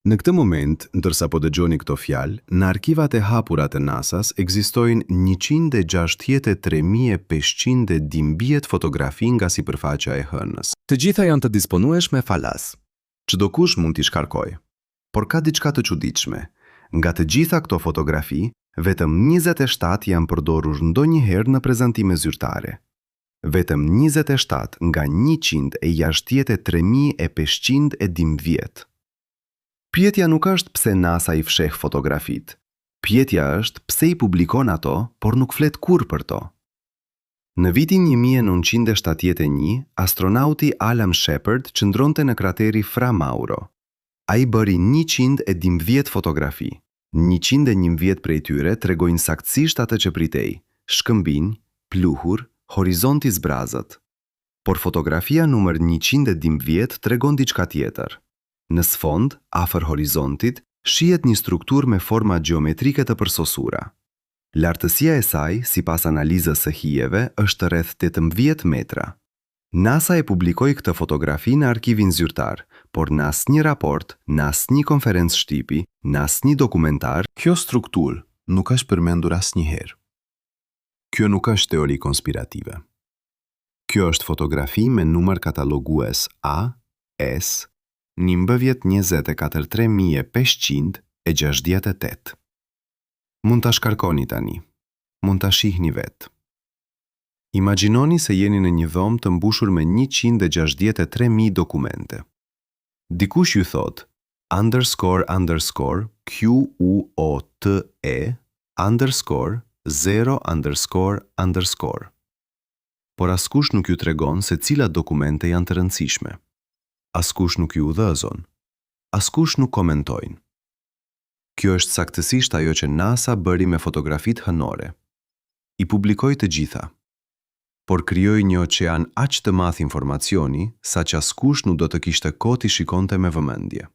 Në këtë moment, ndërsa po dëgjoni këto fjalë, në arkivat e hapura të NASA-s ekzistojnë 163.500 dimbjet fotografi nga sipërfaqja e hënës. Të gjitha janë të disponueshme falas. Çdo kush mund t'i shkarkojë. Por ka diçka të çuditshme. Nga të gjitha këto fotografi, vetëm 27 janë përdorur ndonjëherë në prezantime zyrtare. Vetëm 27 nga 163.500 dimbjet. Pyetja nuk është pse NASA i fsheh fotografit. Pyetja është pse i publikon ato, por nuk flet kurrë për to. Në vitin 1971, astronauti Alan Shepard qëndronte në krateri Fra Mauro. Ai bëri 112 fotografi. 111 prej tyre tregojnë saktësisht atë që pritej: shkëmbinj, pluhur, horizont i zbrazët. Por fotografia numër 112 tregon diçka tjetër. Në sfond, afër horizontit, shihet një strukturë me forma gjeometrike të përsosura. Lartësia e saj, sipas analizës së hijeve, është rreth 18 metra. NASA e publikoi këtë fotografi në arkivin zyrtar, por në asnjë raport, në asnjë konferencë shtipi, në asnjë dokumentar, kjo strukturë nuk është përmendur asnjëherë. Kjo nuk është teori konspirative. Kjo është fotografi me numër katalogues AS 1943.568. Mund ta shkarkoni tani. Mund ta shihni vetë. Imagjinoni se jeni në një dhomë të mbushur me 163.000 dokumente. Dikush ju thot _QOTE_0__. Por askush nuk ju tregon se cilat dokumente janë të rëndësishme. Askush nuk ju udhëzon. Askush nuk komentojnë. Kjo është saktësisht ajo që NASA bëri me fotografit hënore. I publikoi të gjitha. Por krijoi një oqean aq të madh informacioni, sa që askush nuk do të kishte kohë t'i shikonte me vëmendje.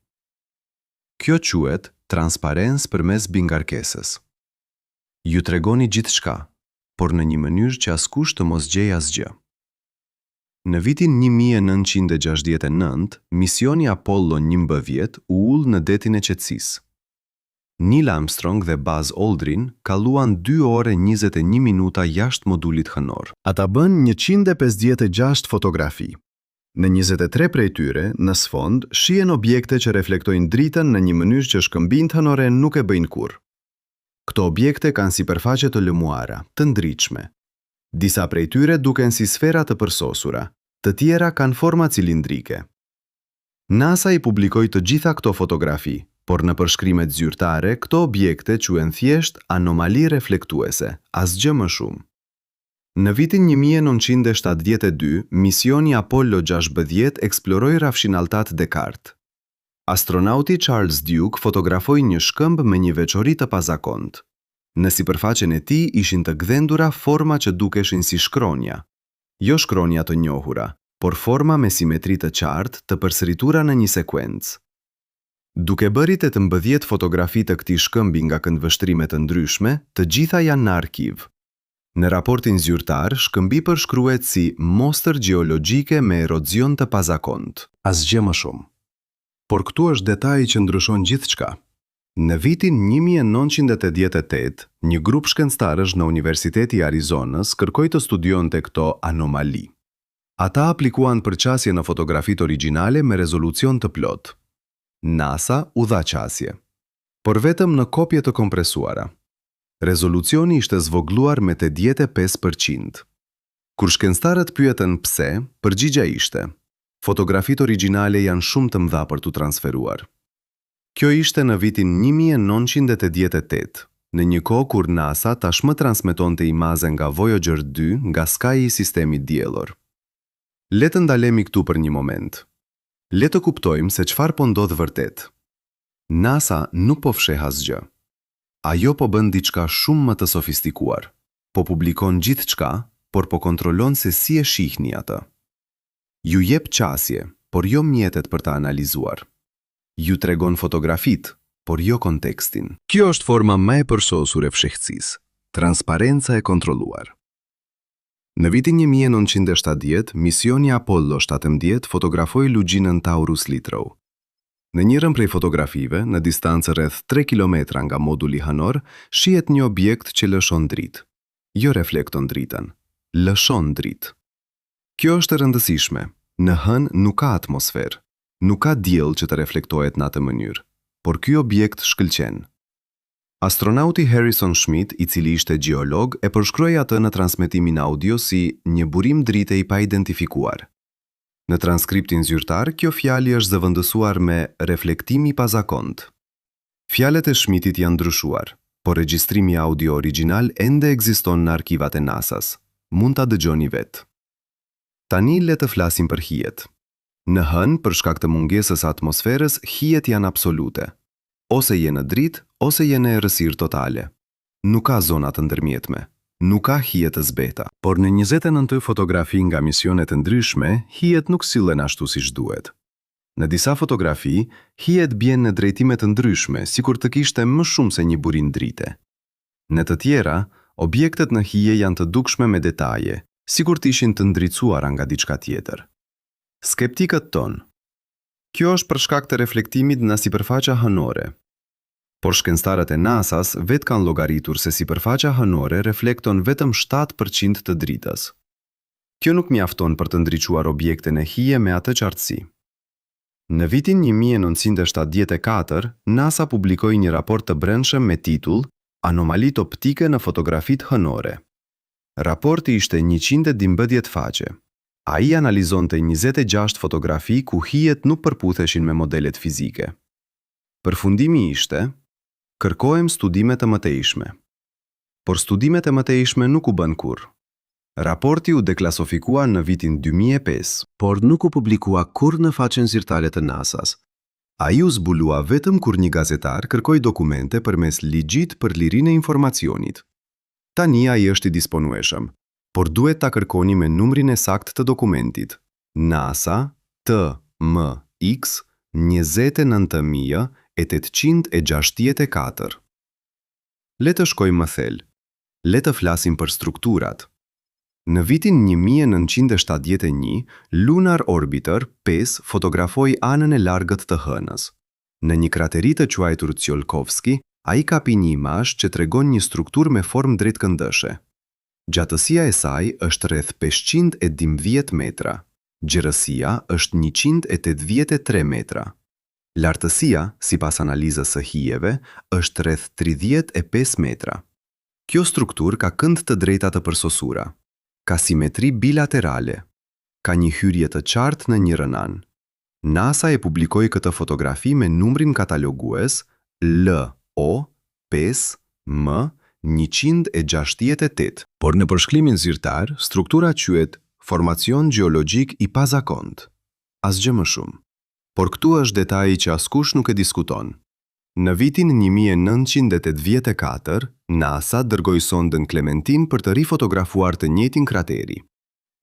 Kjo quhet transparencë përmes bingarkesës. Ju tregoni gjithçka, por në një mënyrë që askush të mos gjejë asgjë. Në vitin 1969, misioni Apollo 11 u ul në detin e qetësisë. Neil Armstrong dhe Buzz Aldrin kalluan 2 orë 21 minuta jashtë modulit hënor. Ata bën 156 fotografi. Në 23 prej tyre, në sfond, shihen objekte që reflektojnë dritën në një mënyrë që shkëmbinjtë hënore nuk e bëjnë kurrë. Këto objekte kanë sipërfaqe të lëmuara, të ndritshme. Disa prej tyre duken si sfera të përsosura, të tjera kanë forma cilindrike. NASA i publikoi të gjitha këto fotografi, por në përshkrimet zyrtare, këto objekte quhen thjesht anomali reflektuese, asgjë më shumë. Në vitin 1972, misioni Apollo 16 eksploroi rafshinalltat Descartes. Astronauti Charles Duke fotografoi një shkëmb me një veçori të pazakontë. Në sipërfaqen e tij ishin të gdhendura forma që dukeshin si shkronja. Jo shkronja të njohura, por forma me simetri të qartë të përsëritura në një sekuencë. Duke bërë 18 fotografi të këtij shkëmbi nga këndvështrime të ndryshme, të gjitha janë në arkiv. Në raportin zyrtar, shkëmbi përshkruhet si mostër gjeologjike me erocion të pazakontë. Asgjë më shumë. Por këtu është detaji që ndryshon gjithçka. Në vitin 1988, një grup shkencëtarësh në Universiteti i Arizonës kërkoi të studionte këto anomali. Ata aplikuan për qasje në fotografitë origjinale me rezolucion të plotë. NASA u dha qasje, por vetëm në kopje të kompresuara. Rezolucioni ishte zvogluar me 85%. Kur shkencëtarët pyetën pse, përgjigja ishte: fotografitë origjinale janë shumë të mëdha për t'u transferuar. Kjo ishte në vitin 1988, në një kohë kur NASA tashmë transmetonte imaze nga Voyager 2 nga skaji i sistemit diellor. Le të ndalemi këtu për një moment. Le të kuptojmë se çfarë po ndodh vërtet. NASA nuk po fsheh asgjë. Ajo po bën diçka shumë më të sofistikuar. Po publikon gjithçka, por po kontrollon se si e shihni atë. Ju jep qasje, por jo mjetet për ta analizuar. Ju tregon fotografit, por jo kontekstin. Kjo është forma më e përsosur e fshehtësisë, transparenca e kontrolluar. Në vitin 1970, misioni Apollo 17 fotografoi lugjinën Taurus Littrow. Në njërën prej fotografive, në distancë rreth 3 kilometra nga moduli hënor, shihet një objekt që lëshon dritë. Jo reflekton dritën, lëshon dritë. Kjo është e rëndësishme. Në hën nuk ka atmosferë, nuk ka diell që të reflektohet në atë mënyrë, por ky objekt shkëlqen. Astronauti Harrison Schmitt, i cili ishte gjeolog, e përshkroi atë në transmetimin audio si një burim drite i pa identifikuar. Në transkriptin zyrtar, kjo fjalë është zëvendësuar me reflektimi i pazakont. Fjalët e Schmittit janë ndryshuar, por regjistrimi audio origjinal ende ekziston në arkivat e NASA-s. Mund ta dëgjoni vetë. Tani le të flasim për hijet. Në hën, për shkak të mungesës së atmosferës, hijet janë absolute. Ose je në dritë, ose je në errësirë totale. Nuk ka zona të ndërmjetme. Nuk ka hije të zbeta. Por në 29 fotografi nga misione të ndryshme, hijet nuk sillen ashtu siç duhet. Në disa fotografi, hijet bien në drejtime të ndryshme, sikur të kishte më shumë se një burim drite. Në të tjera, objektet në hije janë të dukshme me detaje, sikur të ishin të ndricuara nga diçka tjetër. Skeptikët tonë. Kjo është për shkak të reflektimit nga sipërfaqja hënore. Por shkencëtarët e NASA-s vetë kanë llogaritur se sipërfaqja hënore reflekton vetëm 7% të dritës. Kjo nuk mjafton për të ndriçuar objektin e hije me atë qartësi. Në vitin 1974, NASA publikoi një raport të brendshëm me titull Anomalitë optike në fotografit hënore. Raporti ishte 112 faqe. Ai analizonte 26 fotografi ku hijet nuk përputheshin me modelet fizike. Përfundimi ishte: kërkohem studime të mëtejshme. Por studimet e mëtejshme nuk u bën kurrë. Raporti u deklasifikua në vitin 2005, por nuk u publikua kurrë në faqen zyrtare të NASA-s. Ai u zbulua vetëm kur një gazetar kërkoi dokumente përmes ligjit për lirinë e informacionit. Tani ai është i disponueshëm, por duhet ta kërkoni me numrin e saktë të dokumentit. NASA TMX 29864. Le të shkojmë më thellë. Le të flasim për strukturat. Në vitin 1971, Lunar Orbiter 5 fotografoi anën e largët të hënës. Në një krateri të quajtur Tsiolkovski, ai kapi një imazh që tregon një strukturë me formë drejtkëndëshe. Gjatësia e saj është rreth 512 metra. Gjerësia është 183 metra. Lartësia, sipas analizës së hijeve, është rreth 35 metra. Kjo strukturë ka kënd të drejta të përsosura. Ka simetri bilaterale. Ka një hyrje të qartë në njërin anë. NASA e publikoi këtë fotografi me numrin katalogues LO5M168. Por në përshkrimin zyrtar, struktura quhet formacion gjeologjik i pazakont. Asgjë më shumë. Por këtu është detaji që askush nuk e diskuton. Në vitin 1984, NASA dërgoi sondën Clementine për të rifotografuar të njëjtin krateri.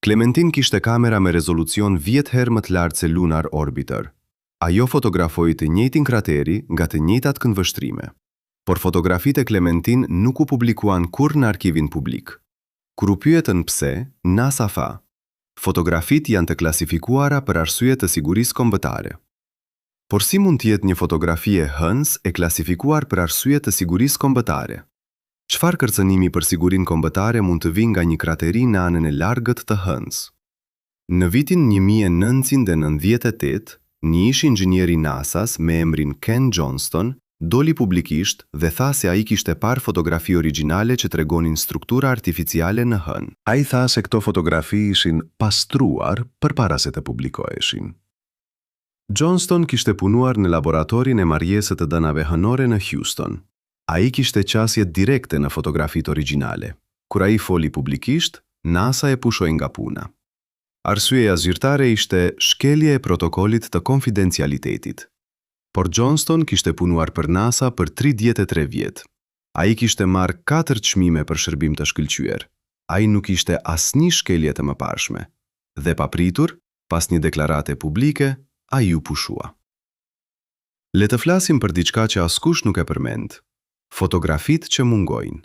Clementine kishte kamera me rezolucion 10 herë më të lartë se Lunar Orbiter. Ajo fotografoi të njëjtin krateri nga të njëjtat këndvështrime. Por fotografitë e Clementine nuk u publikuan kurrë në arkivin publik. Kur u pyetën pse, NASA tha: fotografitë janë të klasifikuara për arsye të sigurisë kombëtare. Por si mund të jetë një fotografi e hënës e klasifikuar për arsye të sigurisë kombëtare? Çfarë kërcënimi për sigurinë kombëtare mund të vijë nga një krateri në anën e largët të hënës? Në vitin 1998, një ish inxhinier i NASA-s me emrin Ken Johnston doli publikisht dhe tha se ai kishte parë fotografi origjinale që tregonin struktura artificiale në hënë. Ai tha se këto fotografi ishin pastruar përpara se të publikoheshin. Johnston kishte punuar në laboratorin e marrjesës të dënave hënore në Houston. Ai kishte qasje direkte në fotografitë origjinale. Kur ai foli publikisht, NASA e pushoi nga puna. Arsyeja zyrtare ishte shkelje e protokollit të konfidencialitetit. Por Johnston kishte punuar për NASA për 33 vjet. Ai kishte marrë 4 çmime për shërbim të shkëlqyer. Ai nuk ishte asnjë shkelje të mëparshme. Dhe papritur, pas një deklarate publike, ai u pushua. Le të flasim për diçka që askush nuk e përmend: fotografitë që mungojnë.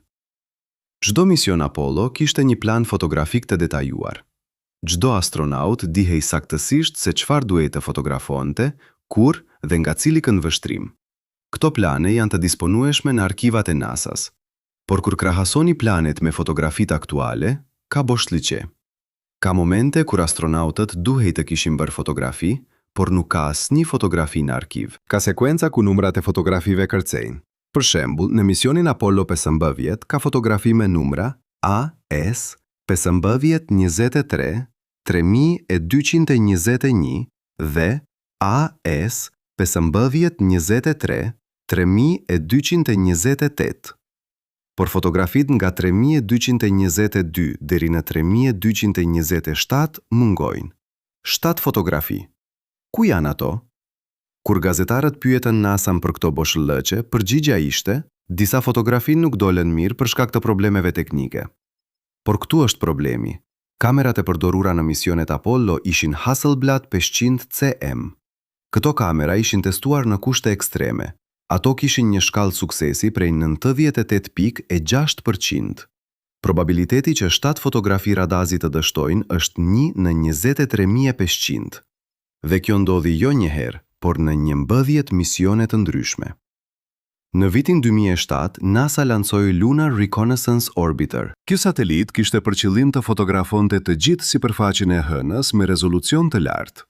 Çdo mision Apollo kishte një plan fotografik të detajuar. Çdo astronaut dihej saktësisht se çfarë duhej të fotografonte, kur dhe nga cili këndvështrim. Këto plane janë të disponueshme në arkivat e NASA-s, por kur krahasoni planet me fotografitë aktuale, ka boshllëqe. Ka momente kur astronautët duhej të kishin bërë fotografi, por nuk ka asnjë fotografi në arkiv. Ka sekuenca ku numrat e fotografive kërcejnë. Për shembull, në misionin Apollo 15 ka fotografi me numra AS 1523 3221 dhe AS 1523 3228. Por fotografit nga 3222 deri në 3227 mungojnë. 7 fotografi. Ku janë ato? Kur gazetarët pyetën NASA-n për këto boshllëqe, përgjigjja ishte: disa fotografi nuk dolen mirë për shkak të problemeve teknike. Por këtu është problemi. Kamerat e përdorura në misionet Apollo ishin Hasselblad 500 CM. Këto kamera ishin testuar në kushte ekstreme. Ato kishin një shkallë suksesi prej 98.6%. Probabiliteti që 7 fotografi radazi të dështojnë është 1 në 23.500. Dhe kjo ndodhi jo një herë, por në 11 misione të ndryshme. Në vitin 2007, NASA lancoi Lunar Reconnaissance Orbiter. Ky satelit kishte për qëllim të fotografonte të gjithë sipërfaqen e hënës me rezolucion të lartë.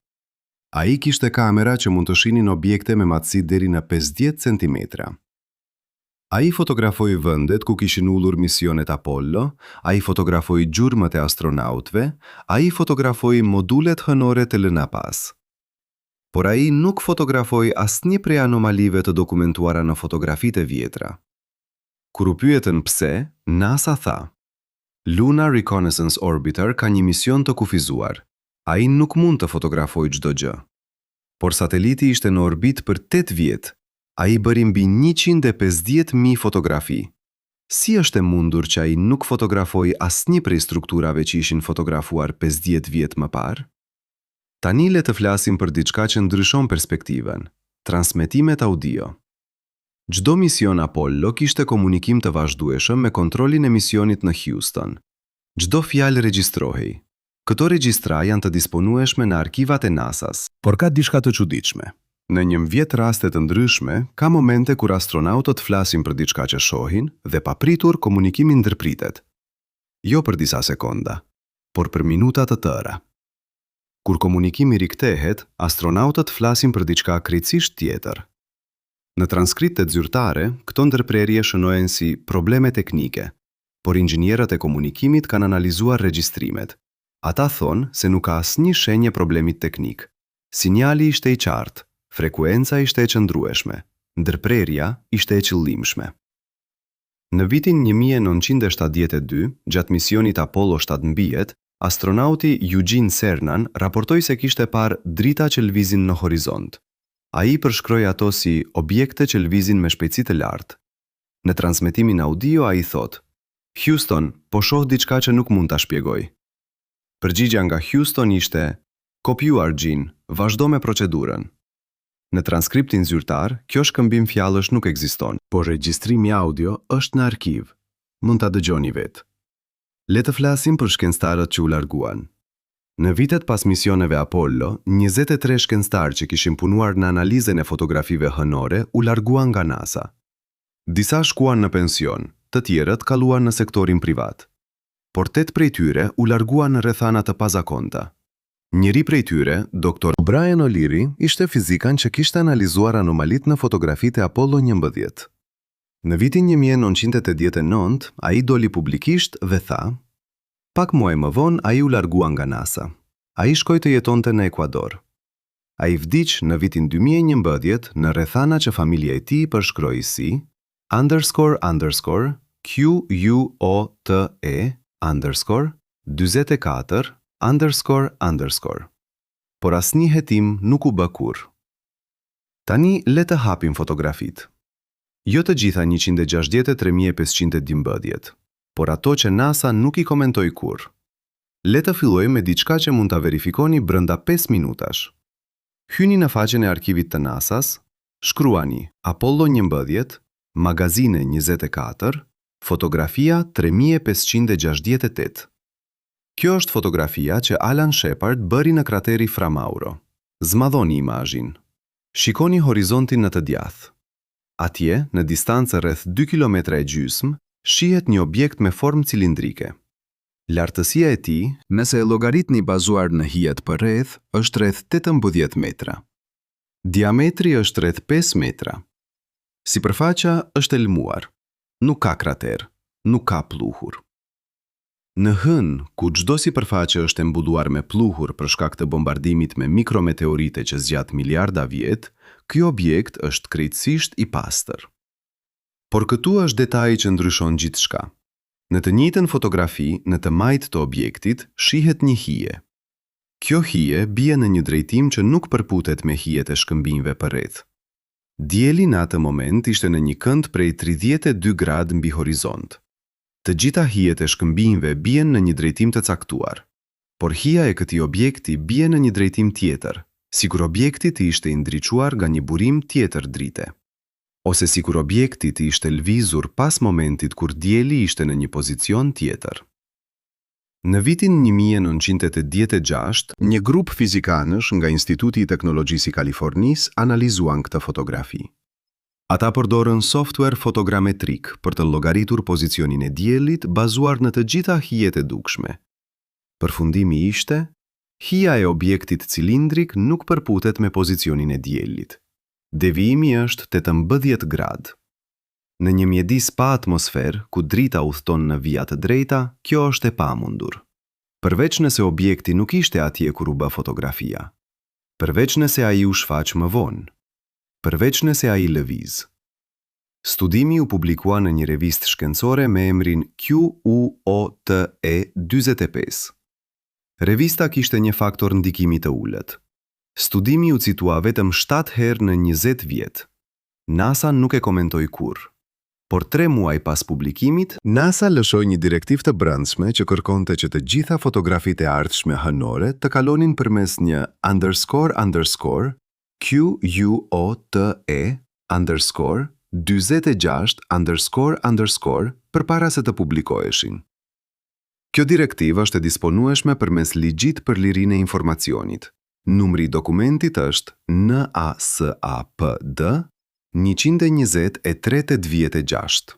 Ai kishte kamera që mund të shihnin objekte me matësi deri në 50 cm. Ai fotografoi vendet ku kishin ullur misionet Apollo, ai fotografoi gjurmët e astronautëve, ai fotografoi modulet hënore të lëna pas. Por ai nuk fotografoi asnjë prej anomalive të dokumentuara në fotografitë e vjetra. Kur u pyetën pse, NASA tha: Lunar Reconnaissance Orbiter ka një mision të kufizuar. Ai nuk mund të fotografojë çdo gjë. Por sateliti ishte në orbit për 8 vjet. Ai bëri mbi 150.000 fotografi. Si është e mundur që ai nuk fotografoi asnjë prej strukturave që ishin fotografuar 50 vjet më parë? Tani le të flasim për diçka që ndryshon perspektivën: transmetimet audio. Çdo mision Apollo kishte komunikim të vazhdueshëm me kontrolin e misionit në Houston. Çdo fjalë regjistrohej. Këto regjistra janë të disponueshme në arkivat e NASA-s. Por ka diçka të çuditshme. Në 11 raste të ndryshme, ka momente kur astronautët flasin për diçka që shohin dhe papritur komunikimi ndërpritet. Jo për disa sekonda, por për minuta të tëra. Kur komunikimi rikthehet, astronautët flasin për diçka krejtësisht tjetër. Në transkriptet zyrtare, këto ndërprerje shënohen si probleme teknike, por inxhinierët e komunikimit kanë analizuar regjistrimet. Ata thonë se nuk ka asnjë shenje problemit teknik. Sinjali ishte i qartë, frekuenca ishte e qëndrueshme, ndërprerja ishte e qëllimshme. Në vitin 1972, gjatë misionit Apollo 17, astronauti Eugene Cernan raportoi se kishte parë drita që lvizin në horizont. Ai përshkroi ato si objekte që lvizin me shpejtësi të lartë. Në transmetimin audio ai thotë: Houston, po shoh diçka që nuk mund ta shpjegoj. Përgjigja nga Houston ishte: kopjuar Gene, vazhdo me procedurën. Në transkriptin zyrtar, kjo shkëmbim fjalësh nuk ekziston, por regjistrimi audio është në arkiv. Mund ta dëgjoni vetë. Le të flasim për shkencëtarët që u larguan. Në vitet pas misioneve Apollo, 23 shkencëtarë që kishin punuar në analizën e fotografive hënore u larguan nga NASA. Disa shkuan në pension, të tjerët kaluan në sektorin privat. Por 8 prej tyre u larguan në rrethana të pazakonta. Njëri prej tyre, Dr. Brian O'Leary, ishte fizikan që kishte analizuar anomalit në fotografitë e Apollo 11. Në vitin 1989, ai doli publikisht dhe tha: pak muaj më vonë ai u largua nga NASA. Ai shkoi të jetonte në Ekuador. Ai vdiq në vitin 2011 në rrethana që familja e tij përshkroi si _QUOTE_24_. Por asnjë hetim nuk u bë kurrë. Tani le të hapim fotografitë. Jo të gjitha 163.500 dimbëdjet, por ato që NASA nuk i komentoi kurrë. Le të fillojmë me diçka që mund ta verifikoni brenda 5 minutash. Hyni në faqen e arkivit të NASA-s, shkruani Apollo 11, magazine 24, fotografia 3568. Kjo është fotografia që Alan Shepard bëri në krateri Fra Mauro. Zmadhoni imazhin. Shikoni horizontin në të djathtë. Atje, në distancë rreth 2 kilometra e gjysmë, shihet një objekt me formë cilindrike. Lartësia e tij, Nëse e llogaritni bazuar në hijet për rreth, është rreth 18 metra. diametri është rreth 5 metra. Sipërfaqja është e lmuar. Nuk ka krater, nuk ka pluhur. Në hënë, ku çdo sipërfaqe është e mbuluar me pluhur për shkak të bombardimit me mikrometeorite që zgjat miliarda vjet, ky objekt është krejtësisht i pastër. Por këtu është detaji që ndryshon gjithçka. Në të njëjtën fotografi, në të majt të objektit, shihet një hije. Kjo hije bie në një drejtim që nuk përputet me hijet e shkëmbimeve përreth. Dieli në atë moment ishte në një kënd prej 32 gradë mbi horizont. Të gjitha hijet e shkëmbimeve bien në një drejtim të caktuar, por hija e këtij objekti bie në një drejtim tjetër, sikur objekti të ishte i ndriçuar nga një burim tjetër drite, ose sikur objekti të ishte lvizur pas momentit kur dieli ishte në një pozicion tjetër. Në vitin 1986, Një grup fizikanësh nga Instituti i Teknologjisë i Kalifornisë analizuan këtë fotografi. ata përdorën software fotogrametrik për të llogaritur pozicionin e diellit bazuar në të gjitha hijet e dukshme. Përfundimi ishte, hija e objektit cilindrik nuk përputet me pozicionin e diellit. Devijimi është 18 gradë. Në një mjedis pa atmosferë, ku drita udhton në vija të drejta, kjo është e pamundur. Përveç nëse objekti nuk ishte atje kur u bë fotografia. Përveç nëse ai u shfaq më vonë. Përveç nëse ai lëviz. Studimi u publikua në një revistë shkencore me emrin QUOTE 45. Revista kishte një faktor ndikimi të ulët. Studimi u citua vetëm 7 herë në 20 vjet. NASA nuk e komentoi kurrë. Por 3 muaj pas publikimit, NASA lëshoi një direktivë të brendshme që kërkonte që të gjitha fotografitë e ardhshme hënore të kalonin përmes një _QUOTE_26__ përpara se të publikoheshin. Kjo direktivë është e disponueshme përmes ligjit për lirinë e informacionit. Numri i dokumentit është NASAPD 120-386.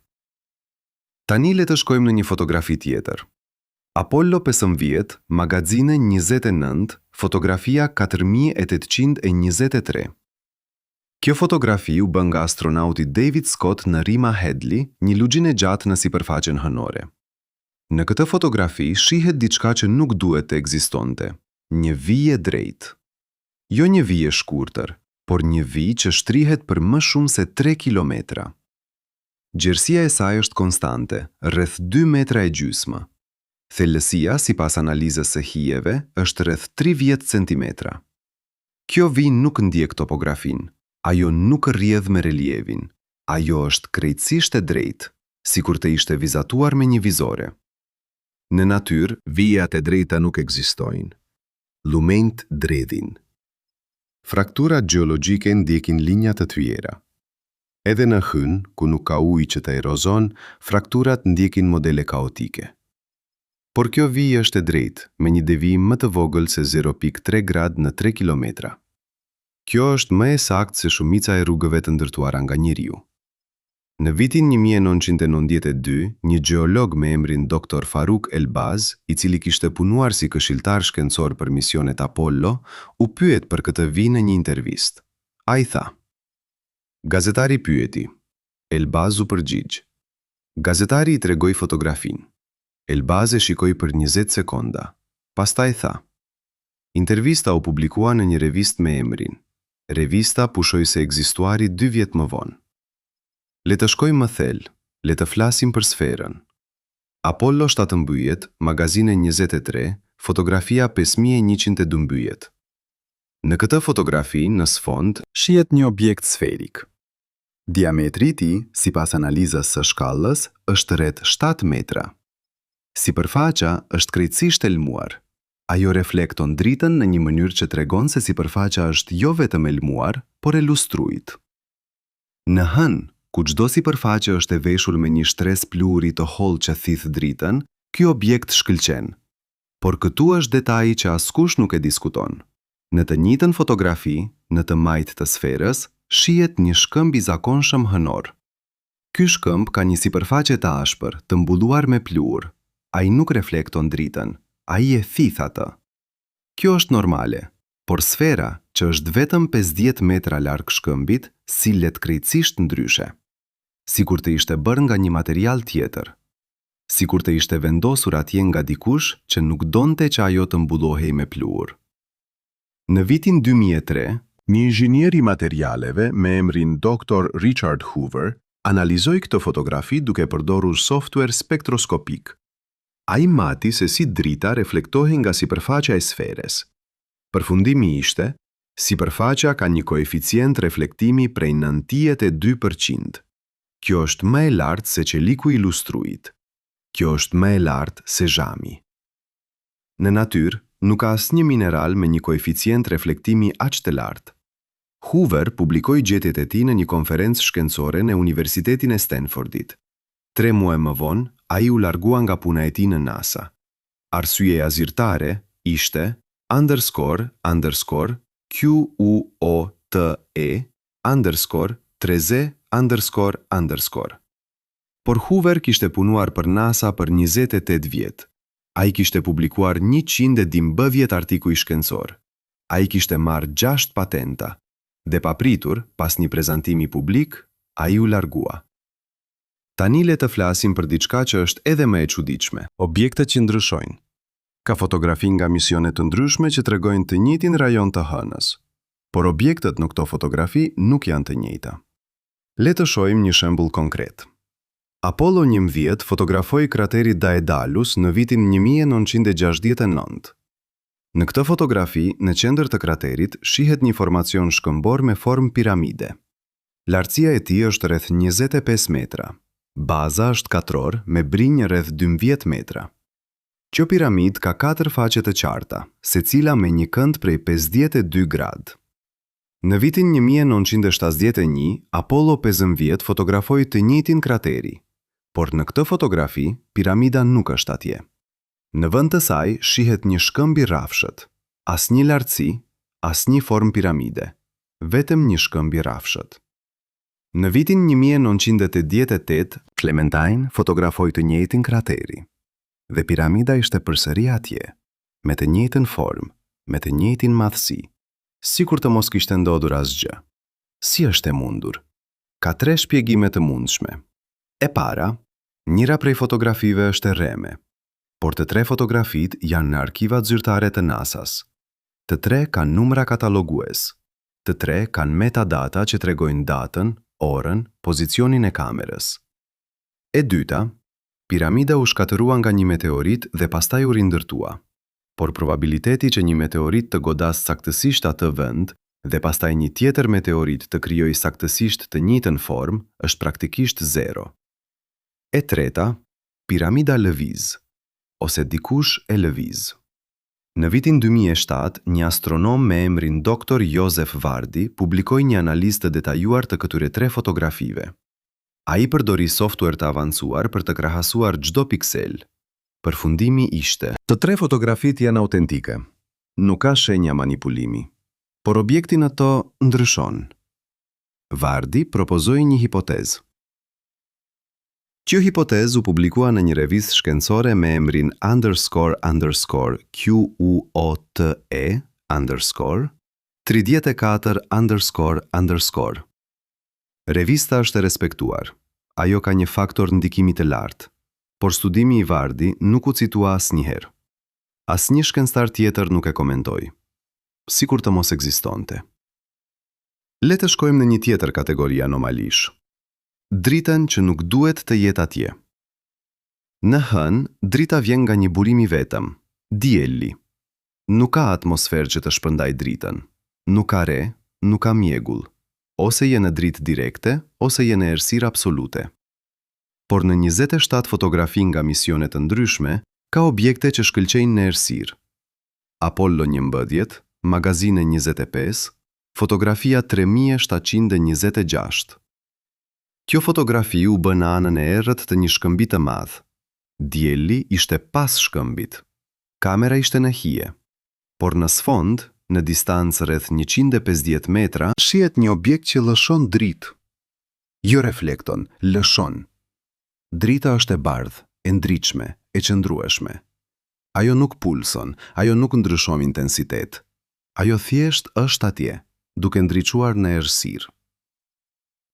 Tani le të shkojmë në një fotografi tjetër. Apollo 15, magazine 29, fotografia 4823. Kjo fotografi u bën nga astronauti David Scott në Rima Headley, një lugjinë e gjatë në sipërfaqen hënore. Në këtë fotografi shihet diçka që nuk duhet të ekzistonte, një vijë e drejtë. Jo një vijë e shkurtër, por një vijë që shtrihet për më shumë se 3 kilometra. Gjerësia e saj është konstante, rreth 2 metra e gjysmë. Thellësia, sipas analizës së hijeve, është rreth 30 centimetra. Kjo vijë nuk ndjek topografin, ajo nuk rrjedh me relievin, ajo është krejtësisht e drejtë, sikur të ishte vizatuar me një vizore. Në natyrë, vijat e drejta nuk ekzistojnë. Lumenjt dredhin. Frakturat gjeologjike ndjekin linja të tyjera. Edhe në hyn, ku nuk ka ujë që të erozon, frakturat ndjekin modele kaotike. Por kjo vijë është e drejtë, me një devijim më të vogël se 0.3 gradë në 3 kilometra. Kjo është më e saktë se shumica e rrugëve të ndërtuara nga njeriu. Në vitin 1992, një gjeolog me emrin Dr. Faruk Elbaz, i cili kishte punuar si këshilltar shkencor për misionet Apollo, u pyet për këtë vijë në një intervistë. Ai tha: Gazetari pyeti. Elbaz u përgjigj. Gazetari i tregoi fotografinë. Elbaz e shikoi për 20 sekonda. Pastaj tha: Intervista u publikua në një revistë me emrin. Revista pushoi se ekzistuari 2 vjet më vonë. Le të shkojmë më thellë, le të flasim për sferën. Apollo 7 mbyjet, magazine 23, fotografia 5102 mbyjet. Në këtë fotografi, në sfond, shihet një objekt sferik. Diametri i tij, sipas analizës së shkallës, është rreth 7 metra. Sipërfaqja është krejtësisht e lmuar. Ajo reflekton dritën në një mënyrë që tregon se sipërfaqja është jo vetëm e lmuar, por e lustruit. Në hën, ku çdo sipërfaqe është e veshur me një shtresë pluhuri të hollë që thith dritën, ky objekt shkëlqen. Por këtu është detaji që askush nuk e diskuton. Në të njëjtën fotografi, në të majt të sferës, shihet një shkëmb i zakonshëm hënor. Ky shkëmb ka një sipërfaqe të ashpër, të mbulluar me pluhur. Ai nuk reflekton dritën, ai e thith atë. Kjo është normale, por sfera, që është vetëm 50 metra larg shkëmbit, sillet krejtësisht ndryshe. Sikur të ishte bërë nga një material tjetër. Sikur të ishte vendosur atje nga dikush që nuk donte që ajo të mbullohej me pluhur. Në vitin 2003, një inxhinier i materialeve me emrin Dr. Richard Hoover analizoi këtë fotografi duke përdorur software spektroskopik. Ai mati se si drita reflektohej nga sipërfaqja e sferës. Përfundimi ishte, sipërfaqja ka një koeficient reflektimi prej 92%. Kjo është më e lartë se qeliku i lustruit. Kjo është më e lartë se zhami. Në natyrë, nuk ka asnjë mineral me një koeficient reflektimi aq të lartë. Hoover publikoi gjetjet e tij në një konferencë shkencore në Universitetin e Stanfordit. 3 muaj më vonë, ai u largua nga puna e tij në NASA. Arsyeja zyrtare ishte _QUOTE_3Z_. Por Hoover kishte punuar për NASA për 28 vjet. Ai kishte publikuar 112 artikuj shkencor. Ai kishte marrë 6 patenta. Dhe papritur, pas një prezantimi publik, ai u largua. Tani le të flasim për diçka që është edhe më e çuditshme. Objektet që ndryshojnë. Ka fotografi nga misione të ndryshme që tregojnë të njëjtin rajon të hënës, por objektet në këto fotografi nuk janë të njëjta. Le të shohim një shembull konkret. Apollo 11 fotografoi kraterin Daedalus në vitin 1969. Në këtë fotografi, në qendër të kraterit, shihet një formacion shkëmbor me formë piramide. Lartësia e tij është rreth 25 metra. Baza është katror me brinjë rreth 12 metra. Kjo piramid ka 4 faqe të qarta, secila me një kënd prej 52 gradë. Në vitin 1971, Apollo 15 fotografoi të njëjtin krateri, por në këtë fotografi, piramida nuk është atje. Në vend të saj shihet një shkëmb i rrafshët, asnjë lartësi, asnjë formë piramide, vetëm një shkëmb i rrafshët. Në vitin 1988, Clementine fotografoi të njëjtin krateri, dhe piramida ishte përsëri atje, me të njëjtën formë, me të njëjtin madhësi, sikur të mos kishte ndodhur asgjë. Si është e mundur? Ka 3 shpjegime të mundshme. E para, njëra prej fotografive është e rreme, por të 3 fotografit janë në arkivat zyrtare të NASA-s. Të 3 kanë numra katalogues. Të 3 kanë metadata që tregojnë datën, orën, pozicionin e kamerës. E dyta, piramida u shkatërua nga një meteorit dhe pastaj u rindërtua. Por probabiliteti që një meteorit të godas saktësisht atë vend dhe pastaj një tjetër meteorit të krijojë saktësisht të njëjtën formë është praktikisht 0. E treta, piramida lëviz, ose dikush e lëviz. Në vitin 2007, një astronom me emrin Dr. Joseph Vardi publikoi një analizë të detajuar të këtyre 3 fotografive. Ai përdori software të avancuar për të krahasuar çdo piksel. Përfundimi ishte: të 3 fotografit janë autentike. Nuk ka shenja manipulimi, por objekti në to ndryshon. Vardi propozoi një hipotezë. Kjo hipotezë u publikua në një revistë shkencore me emrin _QUOTE_34_. Revista është e respektuar. Ajo ka një faktor ndikimi të lartë, por studimi i Vardi nuk u citua asnjëherë. Asnjë shkencëtar tjetër nuk e komentoi, sikur të mos ekzistonte. Le të shkojmë në një tjetër kategori anomalish. Dritën që nuk duhet të jetë atje. Në hënë, drita vjen nga një burim i vetëm, dielli. Nuk ka atmosferë që të shpërndaj dritën. Nuk ka re, nuk ka mjegull. Ose je në dritë direkte, ose je në errësirë absolute. Por në 27 fotografi nga misione të ndryshme, ka objekte që shkëlqejnë në errësirë. Apollo 11, Magazine 25, fotografia 3726. Kjo fotografi u bë në anën e errët të një shkëmbi të madh. Dielli ishte pas shkëmbit. Kamera ishte në hije, por në sfond Në distancë rreth 150 metra, shihet një objekt që lëshon dritë. Jo reflekton, lëshon. Drita është e bardhë, e ndritshme, e qëndrueshme. Ajo nuk pulson, ajo nuk ndryshon intensitet. Ajo thjesht është atje, duke ndriçuar në errësirë.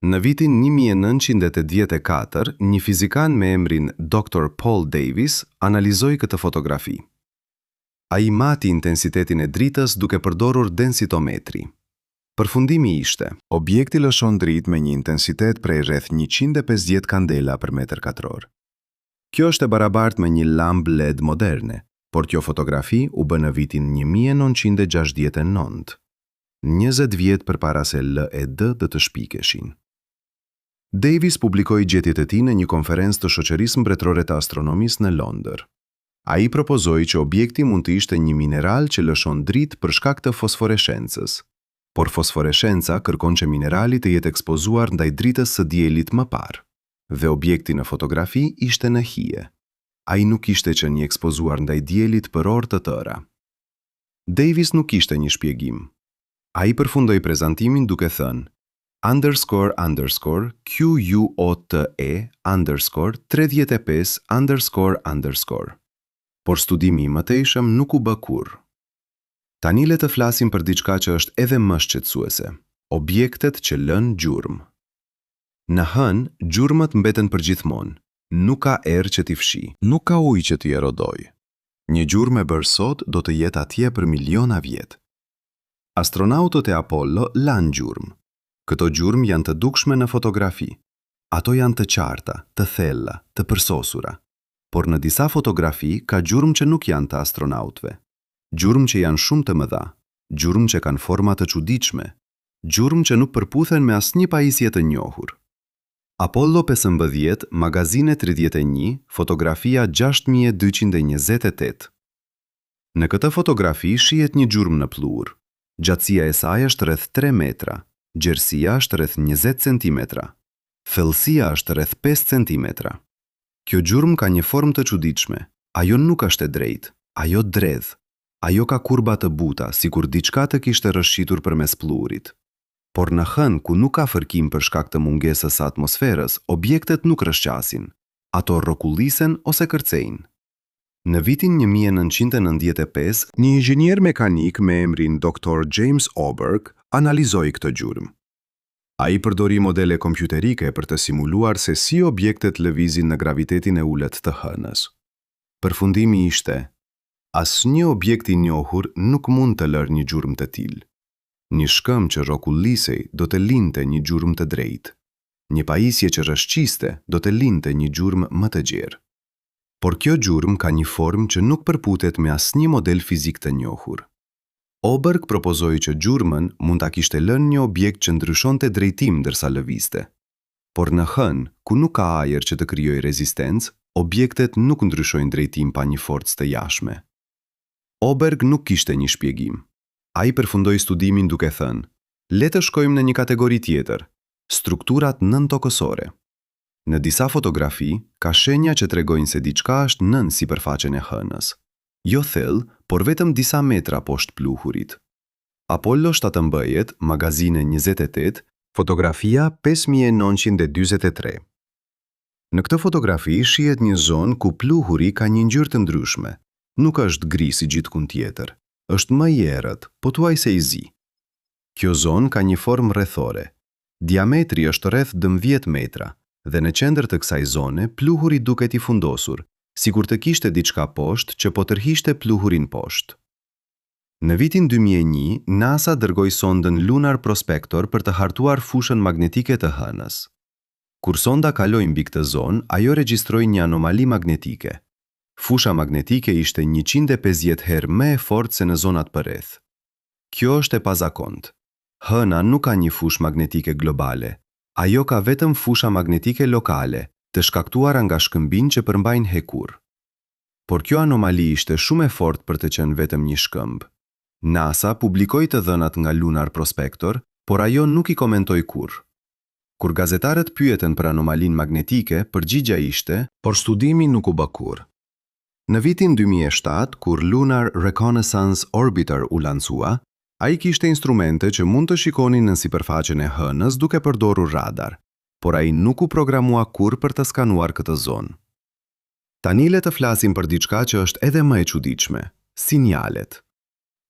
Në vitin 1984, një fizikan me emrin Dr. Paul Davies analizoi këtë fotografi. Ai mati intensitetin e dritës duke përdorur densitometri. Përfundimi ishte: objekti lëshon dritë me një intensitet prej rreth 150 kandela për metër katror. Kjo është e barabartë me një lamp LED moderne, por kjo fotografi u bë në vitin 1969, 20 vjet përpara se LED të shpikeshin. Davies publikoi gjetjet e tij në një konferencë të Shoqërisë Mbretërore të Astronomisë në Londër. Ai propozoi që objekti mund të ishte një mineral që lëshon dritë për shkak të fosforeshencës, por fosforeshenca kërkon që minerali të jetë ekspozuar ndaj dritës së diellit më parë, dhe objekti në fotografi ishte në hije. Ai nuk ishte që një ekspozuar ndaj diellit për orë të tëra. Davies nuk ishte një shpjegim. Ai përfundoi prezantimin duke thënë: _QUOTE_35__. Por studimi i mëtejshëm nuk u bë kurrë. Tani le të flasim për diçka që është edhe më shqetësuese: objektet që lënë gjurmë. Në hënë, gjurmët mbeten përgjithmonë. Nuk ka erë që t'i fshi. Nuk ka ujë që t'i erodoj. Një gjurmë e bërë sot do të jetë atje për miliona vjet. Astronautët e Apollo lanë gjurmë. Këto gjurmë janë të dukshme në fotografi. Ato janë të qarta, të thella, të përsosura. Por në disa fotografi ka gjurmë që nuk janë të astronautëve. Gjurmë që janë shumë të mëdha, gjurmë që kanë forma të çuditshme, gjurmë që nuk përputhen me asnjë pajisje të njohur. Apollo 15, magazine 31, fotografia 6228. Në këtë fotografi shihet një gjurmë në pluhur. Gjatësia e saj është rreth 3 metra, gjerësia është rreth 20 cm, thellësia është rreth 5 cm. Kjo gjurmë ka një formë të çuditshme. Ajo nuk është e drejtë, ajo dredh. Ajo ka kurba të buta, sikur diçka të kishte rrëshqitur përmes pluhurit. Por në hënë, ku nuk ka fërkim për shkak të mungesës së atmosferës, objektet nuk rrëshqasin. Ato rrokullisen ose kërcejnë. Në vitin 1995, një inxhinier mekanik me emrin Dr. James Oberg analizoi këtë gjurmë. Ai përdori modele kompjuterike për të simuluar se si objektet lëvizin në gravitetin e ulët të hënës. Përfundimi ishte: asnjë objekt i njohur nuk mund të lërë një gjurmë të tillë. Një shkëm që rrokullisej do të linte një gjurmë të drejtë. Një pajisje që rrëshqiste do të linte një gjurmë më të gjerë. Por kjo gjurmë ka një formë që nuk përputet me asnjë model fizik të njohur. Oberg propozoi që gjurmën mund ta kishte lënë një objekt që ndryshonte drejtim ndërsa lëvizte. Por në hënë, ku nuk ka ajër që të krijojë rezistencë, objektet nuk ndryshojnë drejtim pa një forcë të jashtme. Oberg nuk kishte një shpjegim. Ai përfundoi studimin duke thënë: le të shkojmë në një kategori tjetër, strukturat nëntokësore. Në disa fotografi, ka shenja që tregojnë se diçka është nën sipërfaqen e hënës. Jo thellë, por vetëm disa metra poshtë pluhurit. Apollo 17, magazine 28, fotografia 5943. Në këtë fotografi shihet një zonë ku pluhuri ka një ngjyrë të ndryshme. Nuk është gri si gjithkund tjetër, është më i errët, pothuajse i zi. Kjo zonë ka një formë rrethore. Diametri është rreth 12 metra dhe në qendër të kësaj zone pluhuri duket i fundosur, sikur të kishte diçka poshtë që po tërhiqte pluhurin poshtë. Në vitin 2001, NASA dërgoi sondën Lunar Prospector për të hartuar fushën magnetike të hënës. Kur sonda kaloi mbi këtë zonë, ajo regjistroi një anomali magnetike. Fusha magnetike ishte 150 herë më e fortë se në zonat përreth. Kjo është e pazakontë. Hëna nuk ka një fushë magnetike globale. Ajo ka vetëm fusha magnetike lokale, të shkaktuara nga shkëmbinj që përmbajnë hekur. Por kjo anomali ishte shumë e fortë për të qenë vetëm një shkëmb. NASA publikoi të dhënat nga Lunar Prospector, por ajo nuk i komentoi kurrë. Kur gazetarët pyeten për anomalin magnetike, përgjigja ishte: por studimi nuk u bë kurrë. Në vitin 2007, kur Lunar Reconnaissance Orbiter u lancua, Ai kishte instrumente që mund të shikonin në sipërfaqen e hënës duke përdorur radar, por ai nuk u programua kur për të skanuar këtë zonë. Tani le të flasim për diçka që është edhe më e çuditshme, sinjalet.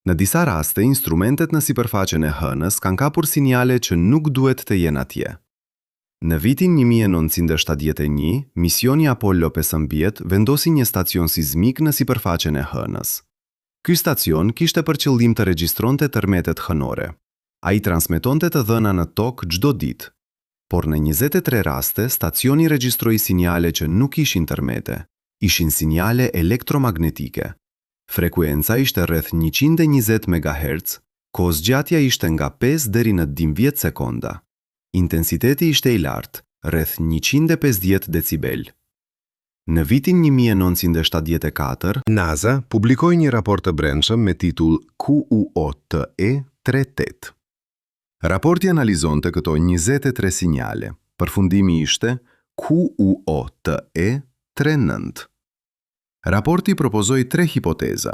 Në disa raste, instrumentet në sipërfaqen e hënës kanë kapur sinjale që nuk duhet të jenë atje. Në vitin 1971, misioni Apollo 15 vendosi një stacion sismik në sipërfaqen e hënës. Ky stacion kishte për qëllim të regjistronte tërmetet hënore. Ai transmetonte të dhëna në tokë çdo ditë, por në 23 raste stacioni regjistroi sinjale që nuk ishin tërmete, ishin sinjale elektromagnetike. Frekuenca ishte rreth 120 MHz, kohëzgjatja ishte nga 5 deri në 12 sekonda. Intensiteti ishte i lartë, rreth 150 decibel. Në vitin 1974, NASA publikoi një raport të brendshëm me titull QUOTE-38. Raporti analizonte këto 23 sinjale. Përfundimi ishte QUOTE-39. Raporti propozoi 3 hipoteza.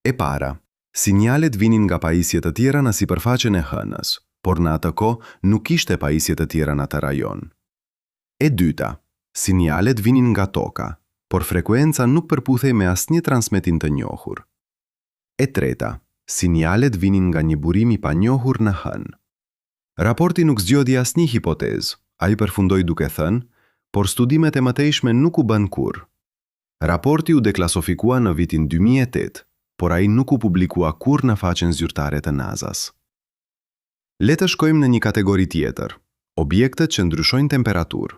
E para, sinjalet vinin nga pajisje të tjera në sipërfaqen e hënës, por në atë kohë nuk ishte pajisje të tjera në atë rajon. E dyta, sinjalet vinin nga toka, por frekuenca nuk përputhej me asnjë transmetim të njohur. E treta, sinjalet vinin nga një burim i panjohur në hënë. Raporti nuk zgjodhi asnjë hipotezë, ai përfundoi duke thënë, por studimet e mëtejshme nuk u bën kurrë. Raporti u deklasofikua në vitin 2008, por ai nuk u publikua kurrë në faqen zyrtare të NASA-s. Le të shkojmë në një kategori tjetër, objektet që ndryshojnë temperaturë.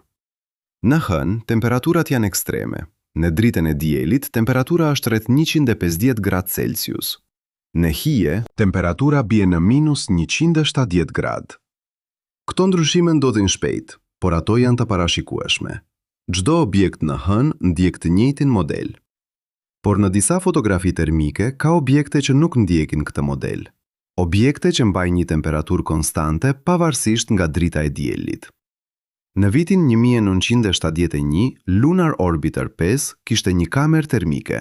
Në hënë, temperaturat janë ekstreme. Në dritën e diellit, temperatura është rreth 150 gradë Celsius. Në hije, temperatura bie në -170 gradë. Këto ndryshime ndodhin shpejt, por ato janë të parashikueshme. Çdo objekt në hënë ndjek të njëjtin model. Por në disa fotografi termike ka objekte që nuk ndjekin këtë model. Objekte që mbajnë një temperaturë konstante pavarësisht nga drita e diellit. Në vitin 1971, Lunar Orbiter 5 kishte një kamerë termike.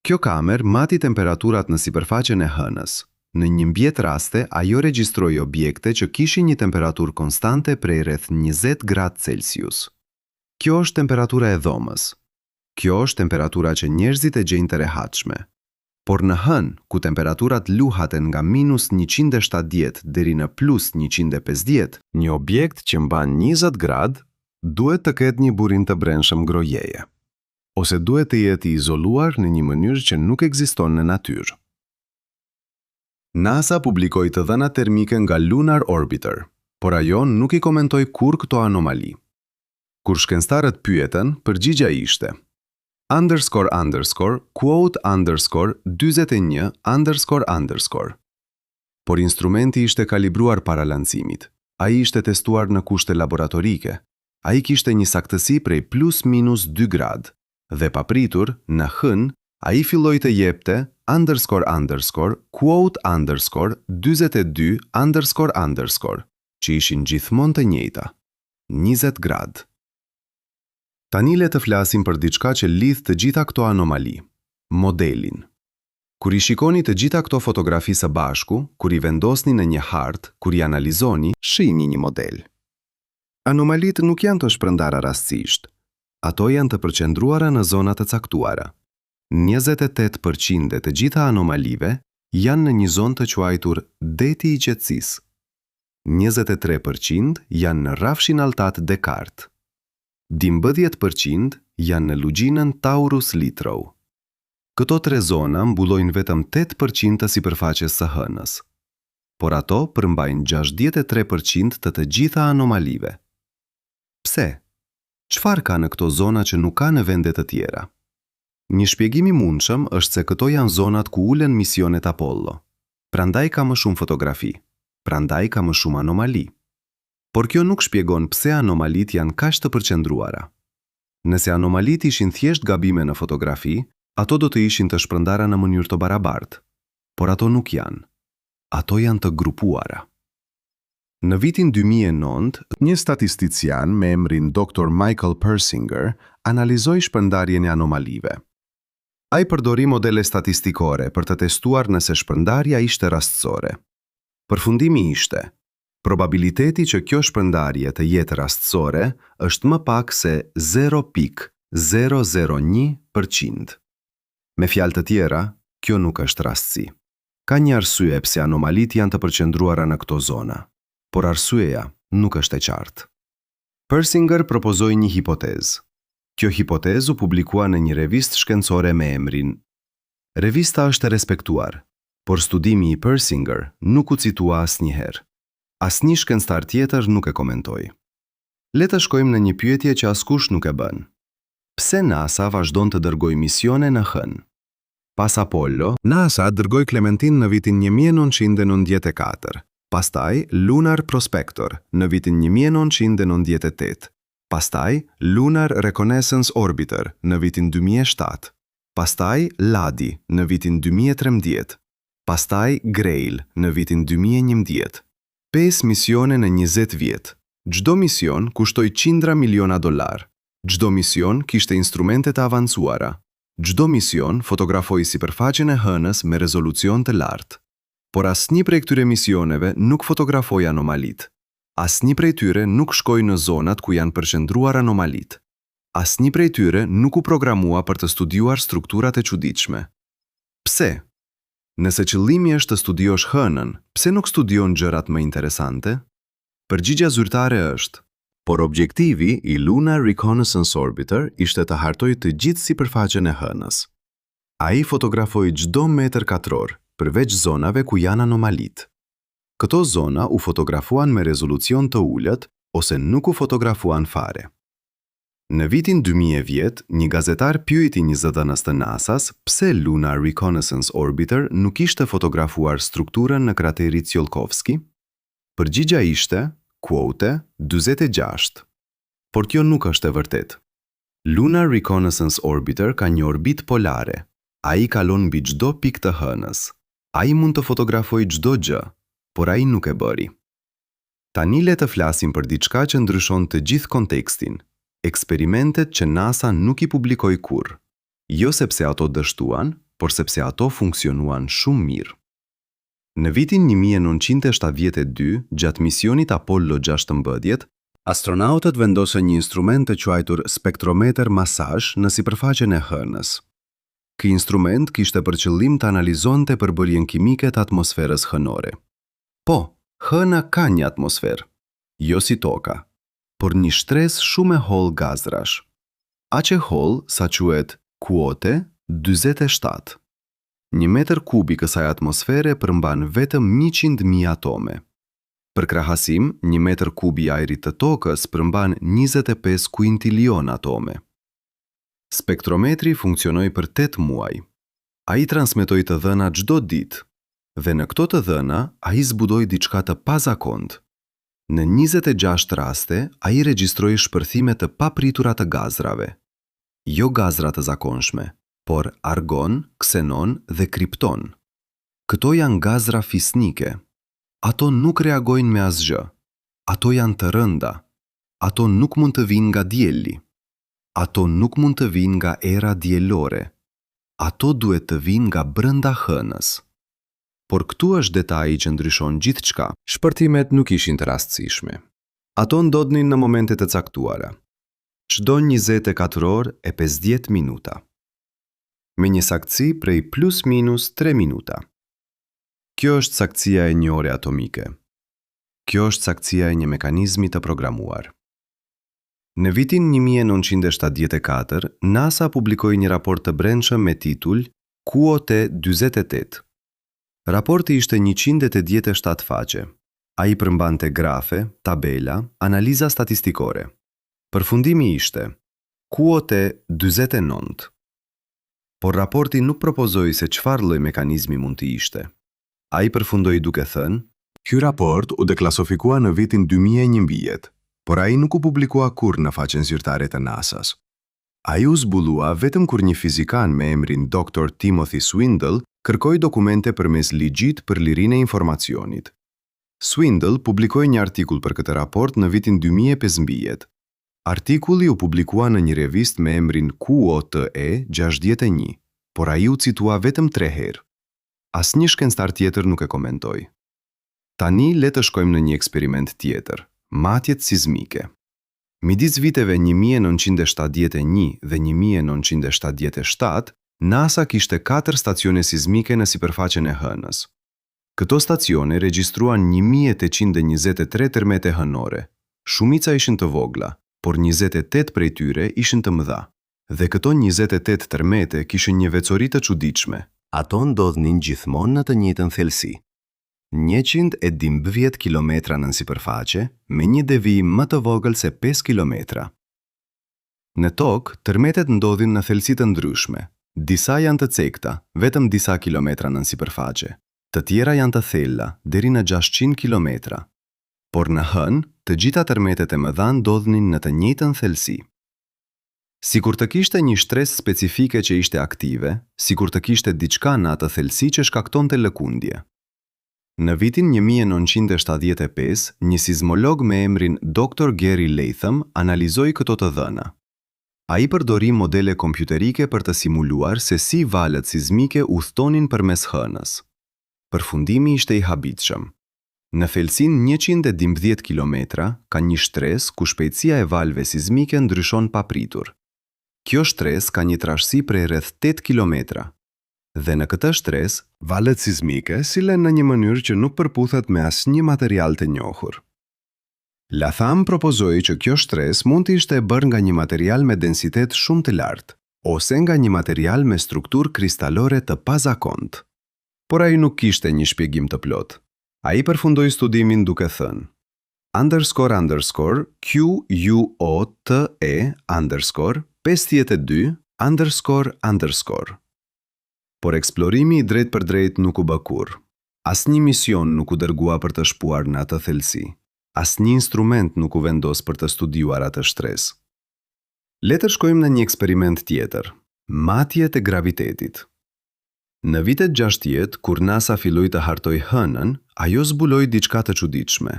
Kjo kamerë mati temperaturat në sipërfaqen e hënës. Në 11 raste, ajo regjistroi objekte që kishin një temperaturë konstante prej rreth 20 gradë Celsius. Kjo është temperatura e dhomës. Kjo është temperatura që njerëzit e gjejnë të rehatshme. Por në hënë, ku temperaturat luhaten nga -170 deri në +150, një objekt që mban 20 gradë duhet të ketë një burim të brendshëm grojeje, ose duhet të jetë i izoluar në një mënyrë që nuk ekziston në natyrë. NASA publikoi të dhënat termike nga Lunar Orbiter, por ajo nuk i komentoi kurrë këto anomali. Kur shkencëtarët pyeten, përgjigja ishte _quote_21_. Por instrumenti ishte kalibruar para lancimit. Ai ishte testuar në kushte laboratorike. Ai kishte një saktësi prej +-2 gradë. Dhe papritur, në hënë, ai filloi të jepte __quote_22_, që ishin gjithmonë të njëjta. 20 gradë. Tani le të flasim për diçka që lidh të gjitha këto anomali, modelin. Kur i shikoni të gjitha këto fotografi së bashku, kur i vendosni në një hartë, kur i analizoni, shihni një model. Anomalit nuk janë të shpërndara rastësisht. Ato janë të përqendruara në zona të caktuara. 28% e të gjitha anomalive janë në një zonë të quajtur deti i qetësisë. 23% janë në rrafshin altat Descartes. 12% janë në lugjinën Taurus Litrow. Këto 3 zona mbulojnë vetëm 8% të sipërfaqes së hënës, por ato përmbajnë 63% të gjitha anomalive. Pse? Çfarë ka në këto zona që nuk ka në vende të tjera? Një shpjegim i mundshëm është se këto janë zonat ku ulen misionet Apollo. Prandaj ka më shumë fotografi, prandaj ka më shumë anomali. Por kjo nuk shpjegon pse anomalit janë kaq të përqendruara. Nëse anomalit ishin thjesht gabime në fotografi, ato do të ishin të shpërndara në mënyrë të barabartë, por ato nuk janë. Ato janë të grupuara. Në vitin 2009, një statistician me emrin Dr. Michael Persinger analizoi shpërndarjen e anomalive. Ai përdori modele statistikore për të testuar nëse shpërndarja ishte rastësore. Përfundimi ishte: probabiliteti që kjo shpërndarje të jetë rastësore është më pak se 0.001%. Me fjalë të tjera, kjo nuk është rastësi. Ka një arsye pse anomalit janë të përqendruara në këto zona, por arsyeja nuk është e qartë. Persinger propozoi një hipotezë. Kjo hipotezë u publikua në një revistë shkencore me emrin. Revista është e respektuar, por studimi i Persinger nuk u citua asnjëherë. Asnjë shkencëtar tjetër nuk e komentoi. Le të shkojmë në një pyetje që askush nuk e bën. Pse NASA vazhdon të dërgojë misione në Hën? Pas Apollo, NASA dërgoi Clementine në vitin 1994, pastaj Lunar Prospector në vitin 1998, pastaj Lunar Reconnaissance Orbiter në vitin 2007, pastaj LADI në vitin 2013, pastaj Grail në vitin 2011. 5 misione në 20 vjet. Çdo mision kushtoi $100 miliona. Çdo mision kishte instrumente të avancuara. Çdo mision fotografoi sipërfaqen e Hënës me rezolucion të lartë. Por asnjë prej këtyre misioneve nuk fotografoi anomalit. Asnjë prej tyre nuk shkoi në zonat ku janë përqendruar anomalit. Asnjë prej tyre nuk u programua për të studiuar strukturat e çuditshme. Pse? Nëse qëllimi është të studiosh Hënën, pse nuk studion gjërat më interesante? Përgjigjja zyrtare është: por objektivi i Lunar Reconnaissance Orbiter ishte të hartoj të gjithë sipërfaqen e Hënës. Ai fotografoi çdo metër katror, përveç zonave ku janë anomalit. Këto zona u fotografuan me rezolucion të ulët ose nuk u fotografuan fare. Në vitin 2010, një gazetar pyeti një zëdhënës të NASA-s pse Lunar Reconnaissance Orbiter nuk ishte fotografuar strukturën në krateri Tsiolkovski. Përgjigja ishte, quote, 46. Por kjo nuk është e vërtet. Lunar Reconnaissance Orbiter ka një orbit polare. Ai kalon mbi çdo pikë të Hënës. Ai mund të fotografojë çdo gjë, por ai nuk e bëri. Tani le të flasim për diçka që ndryshon të gjithë kontekstin. Eksperimentet që NASA nuk i publikoi kurrë. Jo sepse ato dështuan, por sepse ato funksionuan shumë mirë. Në vitin 1972, gjatë misionit Apollo 16, astronautët vendosën një instrument të quajtur spektrometer masazh në sipërfaqen e Hënës. Ky instrument kishte për qëllim të analizonte përbërjen kimike të atmosferës hënore. Po, Hëna ka një atmosferë, jo si toka, por një shtres shumë e hollë gazrash. Aq e hollë sa quhet quote 47. 1 metër kubik kësaj atmosfere përmban vetëm 100.000 atome. Për krahasim, 1 metër kubi ajrit të tokës përmban 25 kuintilion atome. Spektrometri funksionoi për 8 muaj. Ai transmetoi të dhëna çdo ditë, dhe në këto të dhëna ai zbudoi diçka të pazakontë. Në 26 raste, ai regjistroi shpërthime të papritura të gazrave. Jo gazra të zakonshme, por argon, ksenon dhe kripton. Këto janë gazra fisnike. Ato nuk reagojnë me asgjë. Ato janë të rënda. Ato nuk mund të vinë nga dielli. Ato nuk mund të vinë nga era diellore. Ato duhet të vinë nga brenda Hënës. Por këtu është detaji që ndryshon gjithçka. Shpërtimet nuk ishin të rastësishme. Ato ndodhnin në momente të caktuara. Çdo 24 orë e 50 minuta. Me një saktësi prej plus minus 3 minuta. Kjo është saktësia e një ore atomike. Kjo është saktësia e një mekanizmi të programuar. Në vitin 1974, NASA publikoi një raport të brendshëm me titull QOT-48. Raporti ishte 187 faqe. Ai përmbante grafe, tabela, analiza statistikore. Përfundimi ishte QOT-49. Por raporti nuk propozoi se çfarë lloj mekanizmi mund të ishte. Ai përfundoi duke thënë: "Ky raport u deklasifikua në vitin 2011, por ai nuk u publikua kurrë në faqen zyrtare të NASA-s. Ai u zbulua vetëm kur një fizikan me emrin Dr. Timothy Swindle kërkoi dokumente përmes ligjit për lirinë e informacionit. Swindle publikoi një artikull për këtë raport në vitin 2015. Artikulli u publikua në një revistë me emrin QOTE 61, por ai u citua vetëm 3 herë. Asnjë shkencëtar tjetër nuk e komentoi. Tani le të shkojmë në një eksperiment tjetër, matjet sismike. Midis viteve 1971 dhe 1977, NASA kishte 4 stacione sismike në sipërfaqen e Hënës. Këto stacione regjistruan 1823 tërmete hënore. Shumica ishin të vogla, por 28 prej tyre ishin të mëdha. Dhe këto 28 tërmete kishin një veçori të çuditshme. Ato ndodhnin gjithmonë në të njëjtën thelsi. 112 kilometra nën sipërfaqe, me një devijim më të vogël se 5 kilometra. Në tokë, tërmetet ndodhin në thelsi të ndryshme. Disa janë të cekta, vetëm disa kilometra nën sipërfaqe. Të tjera janë të thella, deri në 600 kilometra. Por në Hënë, të gjitha tërmetet e mëdha ndodhnin në të njëjtën thelsi. Sikur të kishte një shtresë specifike që ishte aktive, sikur të kishte diçka në atë thelsi që shkaktonte lëkundje. Në vitin 1975, një sismolog me emrin Dr. Gary Latham analizoi këto të dhëna. Ai përdori modele kompjuterike për të simuluar se si valët sismike udhtonin përmes Hënës. Përfundimi ishte i habitshëm. Në thelsin 112 kilometra ka një shtresë ku shpejtësia e valëve sismike ndryshon papritur. Kjo shtresë ka një trashësi prej rreth 8 kilometra. Dhe në këtë shtresë, valët sismike silen në një mënyrë që nuk përputhet me asnjë material të njohur. Latham propozoi që kjo shtresë mund të ishte e bërë nga një material me densitet shumë të lartë, ose nga një material me strukturë kristalore të pazakontë. Por ai nuk kishte një shpjegim të plotë. Ai përfundoi studimin duke thënë: _QUOTE_52_52_. Por eksplorimi i drejt për drejt nuk u bë kurrë. Asnjë mision nuk u dërgua për të shpuar në atë thelsi. Asnjë instrument nuk u vendos për të studiuar atë shtresë. Le të shkojmë në një eksperiment tjetër, matjet e gravitetit. Në vitet 60, kur NASA filloi të hartoj Hënën, ajo zbuloi diçka të çuditshme.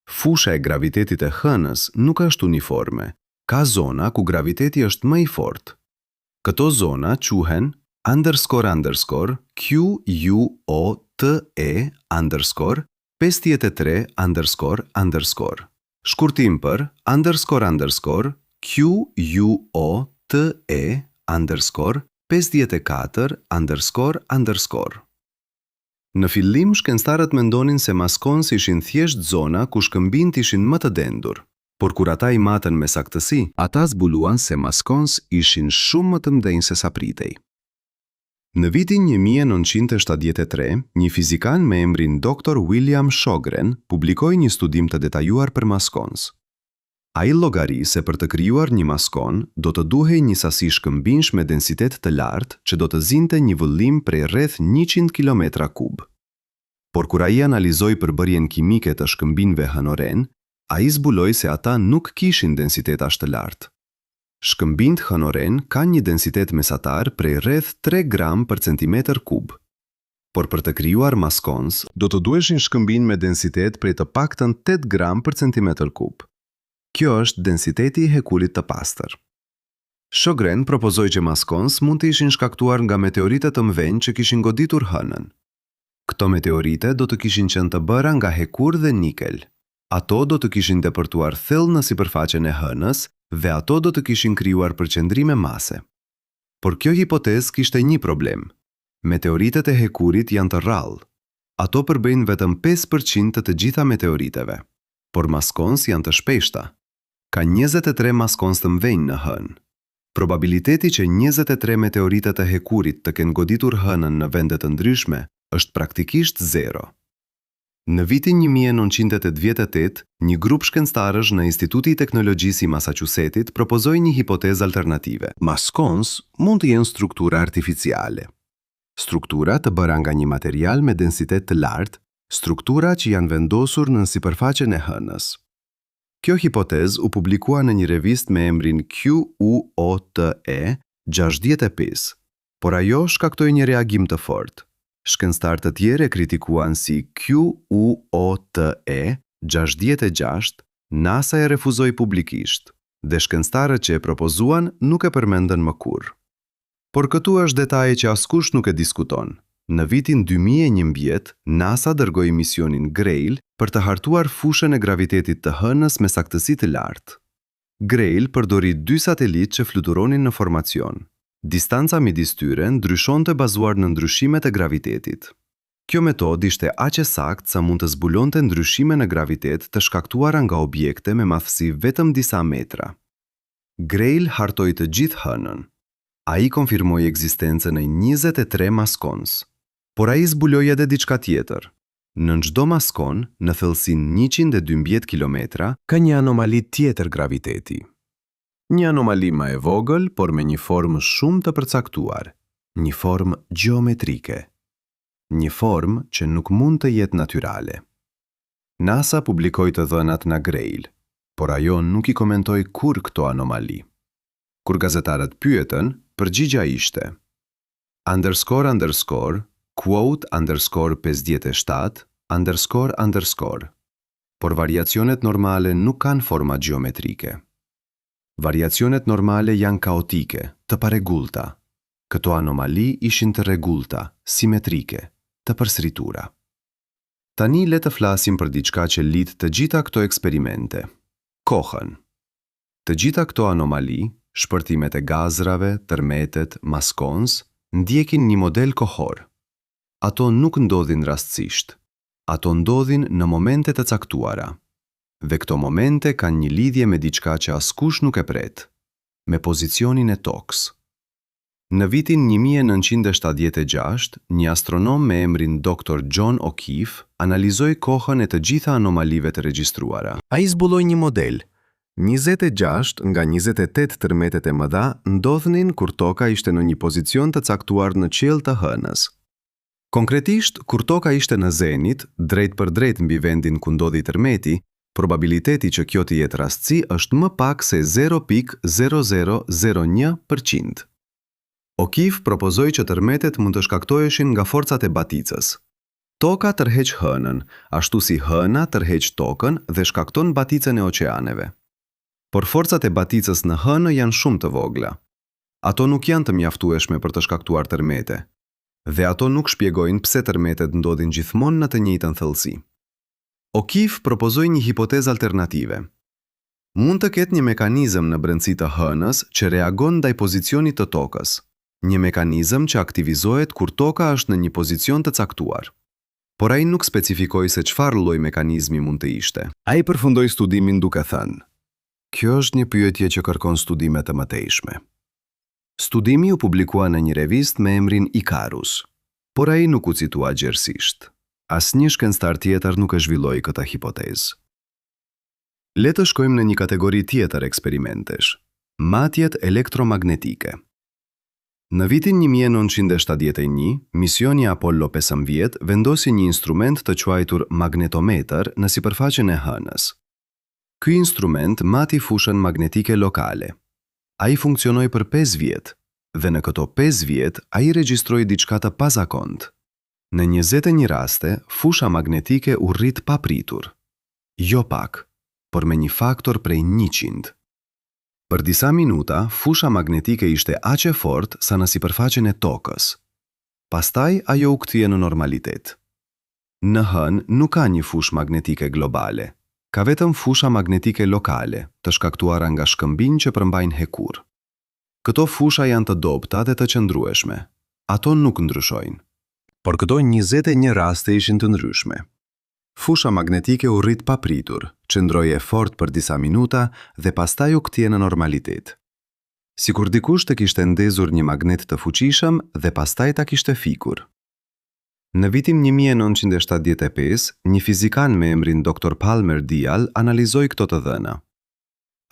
Fusha e gravitetit e Hënës nuk është uniforme. Ka zona ku graviteti është më i fortë. Këto zona quhen _QUOTE_53__. Shkurtim për _QUOTE_54__. Në fillim, shkencëtarët mendonin se maskons ishin thjesht zona ku shkëmbinjt ishin më të dendur, por kur ata i matën me saktësi, ata zbuluan se maskons ishin shumë më të mëdhenj se sa pritej. Në vitin 1973, një fizikan me emrin Dr. William Shogren publikoi një studim të detajuar për maskons. Ai llogari se për të krijuar një maskon do të duhej një sasi shkëmbinjsh me densitet të lartë që do të zinte një vëllim prej rreth 100 km3. Por kur ai analizoi përbërjen kimike të shkëmbinjve hënoren, ai zbuloi se ata nuk kishin densitet aq të lartë. Shkëmbinjt hënoren kanë një densitet mesatar prej rreth 3 gram për centimetër kub. Por për të krijuar maskons, do të duheshin shkëmbinj me densitet prej të paktën 8 gram për centimetër kub. Kjo është densiteti i hekurit të pastër. Shogren propozoi që maskons mund të ishin shkaktuar nga meteorite të mëdhenj që kishin goditur Hënën. Këto meteorite do të kishin qenë të bëra nga hekur dhe nikel. Ato do të kishin depërtuar thellë në sipërfaqen e Hënës dhe ato do të kishin krijuar përqendrime mase. Por kjo hipotezë kishte një problem. Meteoritet e hekurit janë të rrallë. Ato përbëjnë vetëm 5% të gjitha meteoriteve, por maskons janë të shpeshta. Ka 23 maskons të mëdhenj në Hënë. Probabiliteti që 23 meteoritet e hekurit të kenë goditur Hënën në vende të ndryshme është praktikisht 0. Në vitin 1988, një grup shkencëtarësh në Instituti i Teknologjisë i Massachusettit propozoi një hipotezë alternative. Maskons mund të jenë struktura artificiale. Struktura të bëra nga një material me densitet të lartë, struktura që janë vendosur në sipërfaqen e Hënës. Kjo hipotezë u publikua në një revistë me emrin QUOTE-65, por ajo shkaktoi një reagim të fortë. Shkencëtarë të tjerë e kritikuan si QUOTE-66, NASA e refuzoi publikisht, dhe shkencëtarët që e propozuan nuk e përmendën më kurrë. Por këtu është detaje që askush nuk e diskuton. Në vitin 2011, NASA dërgoi misionin Grail për të hartuar fushën e gravitetit të Hënës me saktësi të lartë. Grail përdori 2 satelitë që fluturonin në formacion. Distanca midis tyre ndryshonte bazuar në ndryshimet e gravitetit. Kjo metodë ishte aq e saktë sa mund të zbulonte ndryshime në gravitet të shkaktuara nga objekte me madhësi vetëm disa metra. Grail hartoi të gjithë Hënën. Ai konfirmoi ekzistencën e 23 maskons, por ai zbuloi edhe diçka tjetër. Në çdo maskon, në thellësinë 112 kilometra, ka një anomali tjetër graviteti. Një anomali më e vogël, por me një formë shumë të përcaktuar, një formë gjeometrike. Një formë që nuk mund të jetë natyrale. NASA publikoi të dhënat nga Grail, por ajo nuk i komentoi kur këto anomali. Kur gazetarët pyetën, përgjigja ishte _quote_57__, por variacionet normale nuk kanë forma gjeometrike. Variacionet normale janë kaotike, të paregullta. Këto anomali ishin të rregullta, simetrike, të përsëritura. Tani le të flasim për diçka që lidh të gjitha këto eksperimente. Kohën. Të gjitha këto anomali, shpërtimet e gazrave, tërmetet, maskons, ndjekin një model kohor. Ato nuk ndodhin rastësisht. Ato ndodhin në momente të caktuara. Dhe këto momente kanë një lidhje me diçka që askush nuk e pret, me pozicionin e tokës. Në vitin 1976, një astronom me emrin Dr. John O'Keefe analizoi kohën e të gjitha anomalive të regjistruara. Ai zbuloi një model. 26 nga 28 tërmetet e mëdha ndodhnin kur toka ishte në një pozicion të caktuar në qiell të Hënës. Konkretisht, kur toka ishte në zenit, drejt për drejt mbi vendin ku ndodhi tërmeti, probabiliteti që kjo të jetë rastësi është më pak se 0.0001%. O'Keefe propozoi që tërmetet mund të shkaktoheshin nga forcat e baticës. Toka tërheq Hënën, ashtu si Hëna tërheq tokën dhe shkakton baticën e oqeaneve. Por forcat e baticës në Hënë janë shumë të vogla. Ato nuk janë të mjaftueshme për të shkaktuar tërmete. Dhe ato nuk shpjegojnë pse tërmetet ndodhin gjithmonë në të njëjtën thellësi. O'Keefe propozoi një hipotezë alternative. Mund të ketë një mekanizëm në brendësi të Hënës që reagon ndaj pozicionit të tokës. Një mekanizëm që aktivizohet kur toka është në një pozicion të caktuar. Por ai nuk specifikoi se çfarë lloj mekanizmi mund të ishte. Ai përfundoi studimin duke thënë: "Kjo është një pyetje që kërkon studime të mëtejshme." Studimi u publikua në një revistë me emrin Icarus, por ai nuk u citua gjerësisht. Asnjë shkencëtar tjetër nuk e zhvilloi këtë hipotezë. Le të shkojmë në një kategori tjetër eksperimentesh: matjet elektromagnetike. Në vitin 1971, misioni Apollo 15 vendosi një instrument të quajtur magnetometer në sipërfaqen e Hënës. Ky instrument mati fushën magnetike lokale. Ai funksionoi për 5 vjet, dhe në këto 5 vjet ai regjistroi diçka të pazakontë. Në 21 raste, fusha magnetike u rrit papritur. Jo pak, por me një faktor prej 100. Për disa minuta, fusha magnetike ishte aq e fortë sa në sipërfaqen e tokës. Pastaj ajo u kthye në normalitet. Në Hënë nuk ka një fushë magnetike globale. Ka vetëm fusha magnetike lokale, të shkaktuara nga shkëmbinj që përmbajnë hekur. Këto fusha janë të dobta dhe të qëndrueshme. Ato nuk ndryshojnë. Por këto 21 raste ishin të ndryshme. Fusha magnetike u rrit papritur, qëndroi e fortë për disa minuta dhe pastaj u kthye në normalitet. Sikur dikush të kishte ndezur një magnet të fuqishëm dhe pastaj ta kishte fikur. Në vitin 1975, një fizikan me emrin Dr. Palmer Dial analizoi këto të dhëna.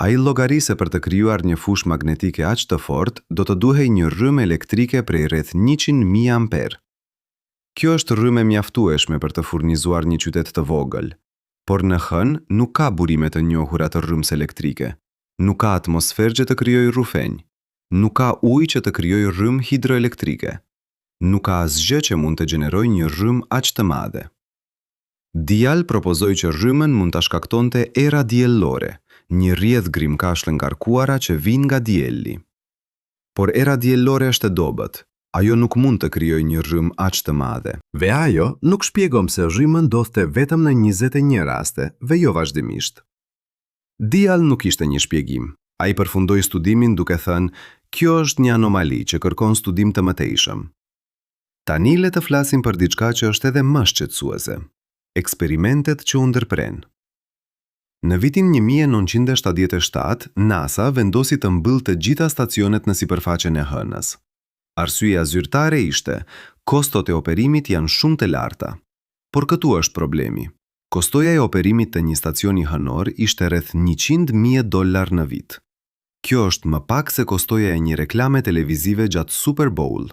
Ai llogarisë se për të krijuar një fushë magnetike aq të fortë, do të duhej një rrymë elektrike prej rreth 100.000 amper. Kjo është rrymë mjaftueshme për të furnizuar një qytet të vogël, por në Hënë nuk ka burime të njohura të rrymës elektrike, nuk ka atmosferë që të krijojë rrufenj, nuk ka ujë që të krijojë rrymë hidroelektrike, nuk ka asgjë që mund të gjenerojë një rrymë aq të madhe. Dial propozoi që rrymën mund ta shkaktonte era diellore, një rrjedh grimkashtë ngarkuara që vijnë nga dielli. Por era diellore është e dobët. Ajo nuk mund të krijojë një rrymë aq të madhe. Dhe ajo nuk shpjegon pse rryma ndodhte vetëm në 21 raste dhe jo vazhdimisht. Diall nuk ishte një shpjegim. Ai përfundoi studimin duke thënë, kjo është një anomali që kërkon studim të mëtejshëm. Tani le të flasim për diçka që është edhe më shqetësuese. Eksperimentet që u ndërpren. Në vitin 1977, NASA vendosi të mbyllë të gjitha stacionet në sipërfaqen e Hënës. Arsyeja zyrtare ishte, kostot e operimit janë shumë të larta. Por këtu është problemi. Kostoja e operimit të një stacioni hënor ishte rreth $100,000 në vit. Kjo është më pak se kostoja e një reklame televizive gjatë Super Bowl.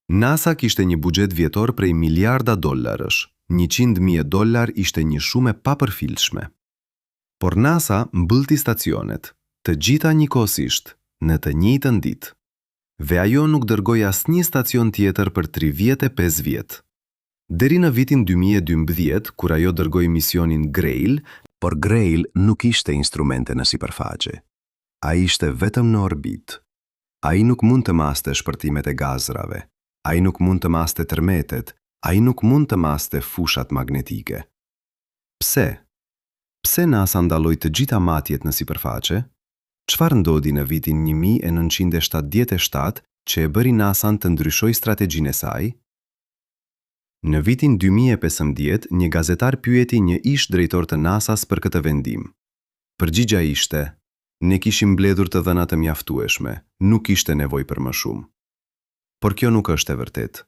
NASA kishte një buxhet vjetor prej miliarda dollarësh. $100,000 ishte një shumë e papërfillshme. Por NASA mbëllti stacionet, të gjitha njëkohësisht, në të njëjtën ditë. Dhe ajo nuk dërgoi asnjë stacion tjetër për 35 vjet. Deri në vitin 2012, kur ajo dërgoi misionin Grail, por Grail nuk ishte instrumente në sipërfaqe. Ai ishte vetëm në orbit. Ai nuk mund të maste shpërtimet e gazrave. Ai nuk mund të maste tërmetet. Ai nuk mund të maste fushat magnetike. Pse? Pse NASA ndaloi të gjitha matjet në sipërfaqe? Çfarë ndodhi në vitin 1977 që e bëri NASA të ndryshojë strategjinë e saj? Në vitin 2015, një gazetar pyeti një ish drejtor të NASA-s për këtë vendim. Përgjigja ishte: ne kishim mbledhur të dhëna të mjaftueshme, nuk ishte nevojë për më shumë. Por kjo nuk është e vërtetë.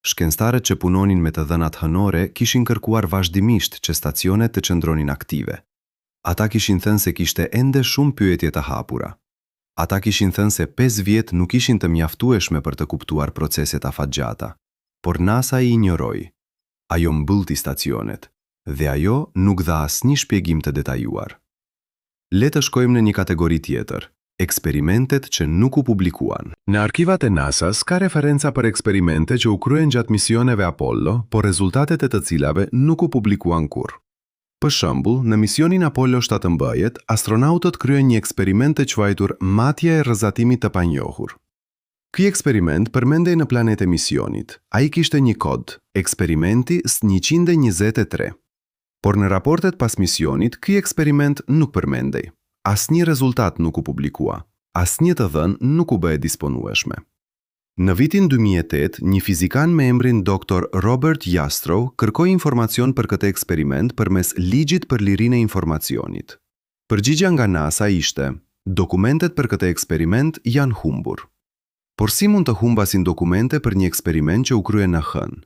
Shkencëtarët që punonin me të dhënat hënore kishin kërkuar vazhdimisht që stacionet të qëndronin aktive. Ata kishin thënë se kishte ende shumë pyetje të hapura. Ata kishin thënë se 5 vjet nuk ishin të mjaftueshme për të kuptuar proceset afatgjata. Por NASA i injoroi. Ajo mbyllti stacionet, dhe ajo nuk dha asnjë shpjegim të detajuar. Le të shkojmë në një kategori tjetër, eksperimentet që nuk u publikuan. Në arkivat e NASA-s ka referenca për eksperimente që u kryen gjatë misioneve Apollo, por rezultatet e të cilave nuk u publikuan kurrë. Për shembull, në misionin Apollo 17, astronautët kryen një eksperiment të quajtur matja e rrëzatimit të panjohur. Ky eksperiment përmendej në planet e misionit. Ai kishte një kod, eksperimenti S123. Por në raportet pas misionit, ky eksperiment nuk përmendej. Asnjë rezultat nuk u publikua. Asnjë të dhënë nuk u bë e disponueshme. Në vitin 2008, një fizikan me emrin Dr. Robert Jastrow kërkoi informacion për këtë eksperiment përmes ligjit për lirinë e informacionit. Përgjigjja nga NASA ishte: dokumentet për këtë eksperiment janë humbur. Por si mund të humbasin dokumente për një eksperiment që u krye në Hënë?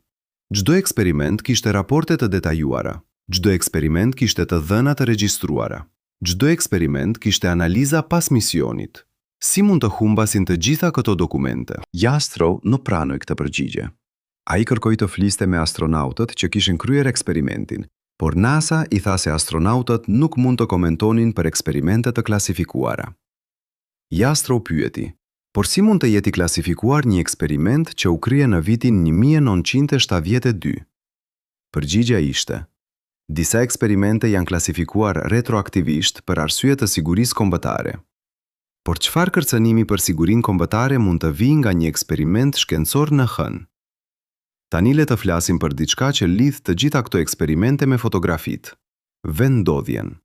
Çdo eksperiment kishte raporte të detajuara. Çdo eksperiment kishte të dhëna të regjistruara. Çdo eksperiment kishte analiza pas misionit. Si mund të humbasin të gjitha këto dokumente? Jastrow nuk pranoi këtë përgjigje. Ai kërkoi të fliste me astronautët që kishin kryer eksperimentin, por NASA i tha se astronautët nuk mund të komentonin për eksperimente të klasifikuara. Jastrow pyeti: por si mund të jeti klasifikuar një eksperiment që u krye në vitin 1972? Përgjigja ishte: disa eksperimente janë klasifikuar retroaktivisht për arsye të sigurisë kombëtare. Por çfarë kërcënimi për sigurinë kombëtare mund të vijë nga një eksperiment shkencor në Hënë? Tani le të flasim për diçka që lidh të gjitha këto eksperimente me fotografitë: vendodhjen.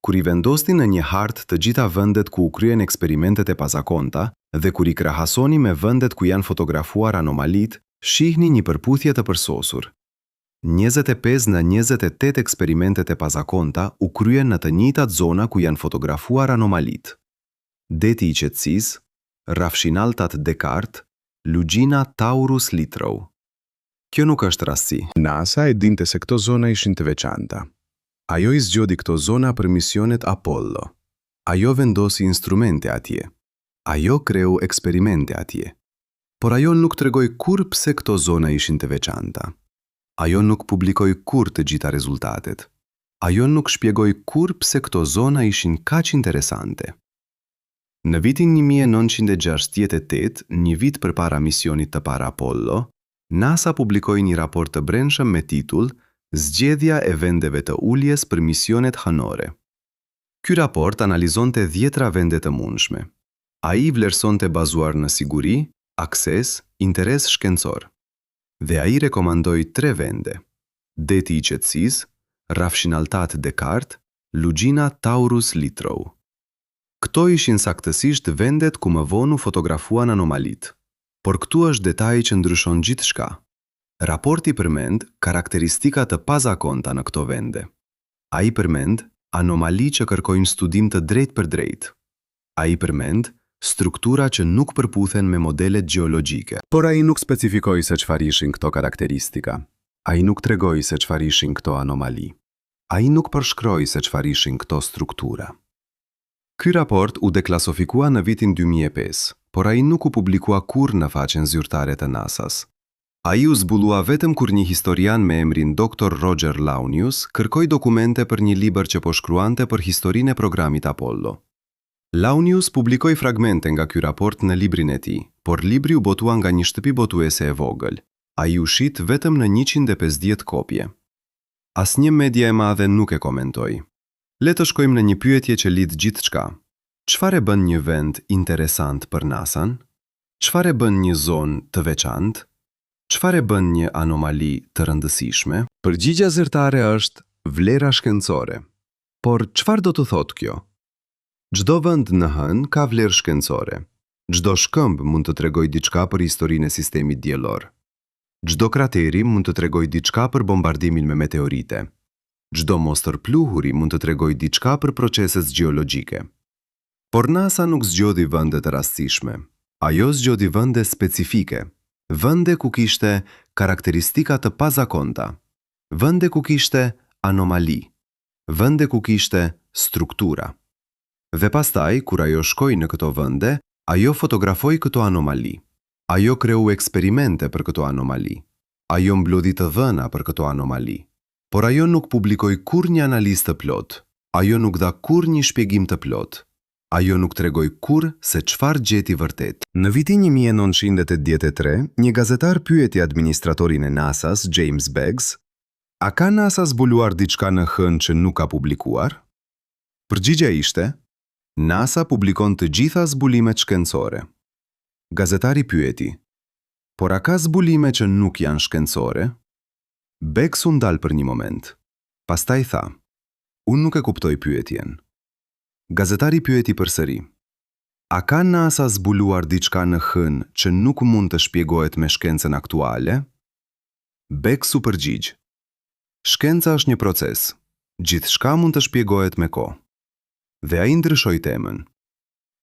Kur i vendosni në një hartë të gjitha vendet ku u kryen eksperimentet e pazakonta dhe kur i krahasoni me vendet ku janë fotografuar anomalitë, shihni një përputhje të përsosur. 25 nga 28 eksperimentet e pazakonta u kryen në të njëjtat zona ku janë fotografuar anomalitë. Deti i qetësisë, rafshinaltat Descartes, Lugjina Taurus Litrow. Kjo nuk është rastësi. NASA e dinte se këto zona ishin të veçanta. Ajo i zgjodhi këto zona për misionet Apollo. Ajo vendosi instrumente atje. Ajo kreu eksperimente atje. Por ajo nuk tregoi kurrë pse këto zona ishin të veçanta. Ajo nuk publikoi kurrë të gjitha rezultatet. Ajo nuk shpjegoi kurrë pse këto zona ishin kaq interesante. Në vitin 1968, një vit përpara misionit të parë Apollo, NASA publikoi një raport të brendshëm me titull Zgjedhja e vendeve të uljes për misionet hënore. Ky raport analizonte 10 vende të mundshme. Ai vlerësonte bazuar në siguri, akses, interes shkencor. Dhe ai rekomandoi 3 vende: Deti i qetësisë, Rafshinaltat Descartes, Lugjina Taurus Litrou. Këto ishin saktësisht vendet ku më vonë u fotografuan anomalit, por këtu është detaji që ndryshon gjithçka. Raporti përmend karakteristika të pazakonta në këto vende. Ai përmend anomali që kërkojnë studim të drejtë për drejtë. Ai përmend struktura që nuk përputhen me modelet gjeologjike. Por ai nuk specifikoi se çfarë ishin këto karakteristika. Ai nuk tregoi se çfarë ishin këto anomali. Ai nuk përshkroi se çfarë ishin këto struktura. Ky raport u deklasifikua në vitin 2005, por ai nuk u publikua kurrë në faqen zyrtare të NASA-s. Ai u zbulua vetëm kur një historian me emrin Dr. Roger Launius kërkoi dokumente për një libër që po shkruante për historinë e programit Apollo. Launius publikoi fragmente nga ky raport në librin e tij, por libri u botua nga një shtëpi botuese e vogël. Ai u shit vetëm në 150 kopje. Asnjë media e madhe nuk e komentoi. Le të shkojmë në një pyetje që lidh gjithçka. Çfarë e bën një vend interesant për NASA-n? Çfarë e bën një zonë të veçantë? Çfarë e bën një anomali të rëndësishme? Përgjigjja zyrtare është vlera shkencore. Por çfarë do të thotë kjo? Çdo vend në hën ka vlerë shkencore. Çdo shkëmb mund të tregojë diçka për historinë e sistemit diellor. Çdo krateri mund të tregojë diçka për bombardimin me meteorite. Çdo mostër pluhuri mund të tregojë diçka për proceset gjeologjike. Por NASA nuk zgjodhi vende të rastësishme. Ajo zgjodhi vende specifike, vende ku kishte karakteristika të pazakonta, vende ku kishte anomali, vende ku kishte struktura. Dhe pastaj, kur ajo shkoi në këto vende, ajo fotografoi këto anomali. Ajo kreu eksperimente për këto anomali. Ajo mblodhi të dhëna për këto anomali. Por ajo nuk publikoi kurrë analizë të plot. Ajo nuk dha kurrë një shpjegim të plot. Ajo nuk tregoi kurrë se çfarë gjeti vërtet. Në vitin 1983, një gazetar pyeti administratorin e NASA-s, James Beggs, a ka NASA zbuluar diçka në hën që nuk ka publikuar? Përgjigjja ishte, NASA publikon të gjitha zbulimet shkencore. Gazetari pyeti, por a ka zbulime që nuk janë shkencore? Beggs u ndal për një moment. Pastaj tha, unë nuk e kuptoj pyetjen. Gazetari pyeti përsëri, a ka NASA zbuluar diçka në hën që nuk mund të shpjegohet me shkencën aktuale? Beggs u përgjigj, shkenca është një proces, gjithçka mund të shpjegohet me kohë. Dhe ai ndryshoi temën.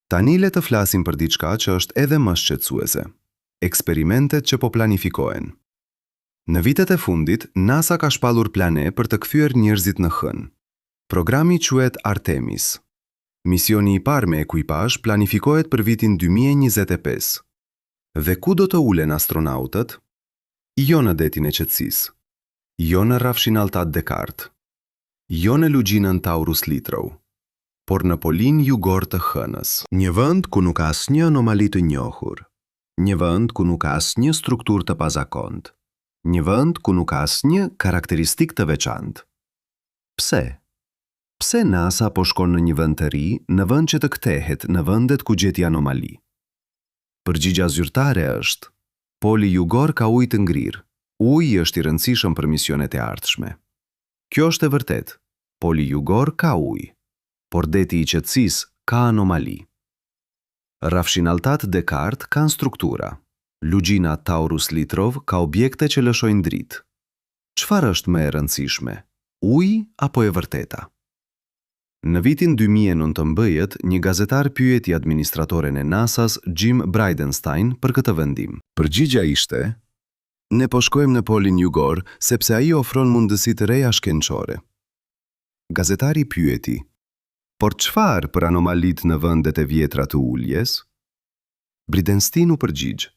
Tani le të flasim për diçka që është edhe më shqetësuese. Eksperimentet që po planifikohen. Në vitet e fundit, NASA ka shpallur plane për të kthyer njerëzit në hën. Programi quhet Artemis. Misioni i parë me ekuipazh planifikohet për vitin 2025. Dhe ku do të ulen astronautët? Jo në detin e qetësisë. Jo në Rafshinaltat Descartes. Jo në Lugjinën Taurus Litrou, por në polin jugor të hënës. Një vend ku nuk ka asnjë anomali të njohur. Një vend ku nuk ka asnjë strukturë të pazakontë. Një vend ku nuk ka asnjë karakteristikë të veçantë. Pse? Pse NASA po shkon në një vend të ri, në vend që të kthehet në vendet ku gjeti anomali? Përgjigjja zyrtare është, poli jugor ka ujë të ngrirë. Uji është i rëndësishëm për misionet e ardhshme. Kjo është e vërtetë. Poli jugor ka ujë, por deti i qetësisë ka anomali. Rafshinaltat Descartes kanë struktura. Lugjina Taurus Litrov ka objekte që lëshojnë dritë. Çfarë është më e rëndësishme? Uji apo e vërteta? Në vitin 2019, një gazetar pyeti administratoren e NASA-s, Jim Bridenstine, për këtë vendim. Përgjigjja ishte, ne po shkojmë në polin jugor sepse ai ofron mundësi të reja shkencore. Gazetari pyeti, por çfarë për anomalit në vendet e vjetra të uljes? Bridenstine u përgjigj,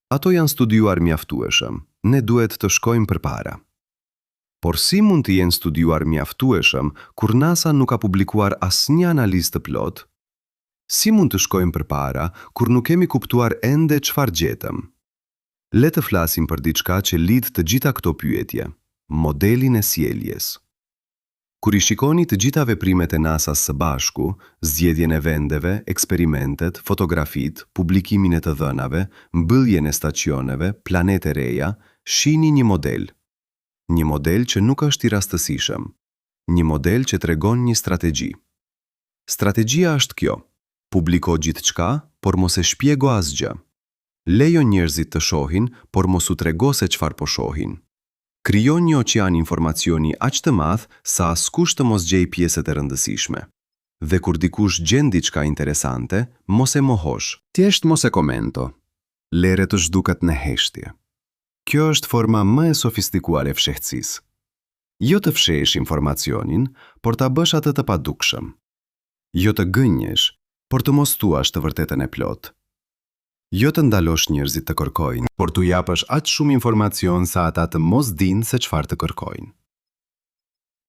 ato janë studiuar mjaftueshëm, ne duhet të shkojmë përpara. Por si mund të jenë studiuar mjaftueshëm kur NASA nuk ka publikuar asnjë analizë të plotë? Si mund të shkojmë përpara kur nuk kemi kuptuar ende çfarë gjetëm? Le të flasim për diçka që lidh të gjitha këto pyetje, modelin e sjelljes. Kur I shikoni të gjitha veprimet e NASA-s së bashku, zgjedhjen e vendeve, eksperimentet, fotografit, publikimin e të dhënave, mbylljen e stacioneve, planete reja, shihni një model. Një model që nuk është I rastësishëm. Një model që tregon një strategji. Strategjia është kjo: publiko gjithçka, por mos e shpjego asgjë. Lejo njerëzit të shohin, por mos u trego se çfarë po shohin. Krijon një oqean informacioni aq të madh sa askush të mos gjej pjesët e rëndësishme. Dhe kur dikush gjen diçka interesante, mos e mohosh. Thjesht mos e komento. Lere të zhduket në heshtje. Kjo është forma më e sofistikuar e fshehtësisë. Jo të fshesh informacionin, por ta bësh atë të padukshëm. Jo të gënjesh, por të mos thuash të vërtetën e plot. Jo të ndalosh njerëzit të kërkojnë, por t'u japësh aq shumë informacion sa ata të mos dinë se çfarë të kërkojnë.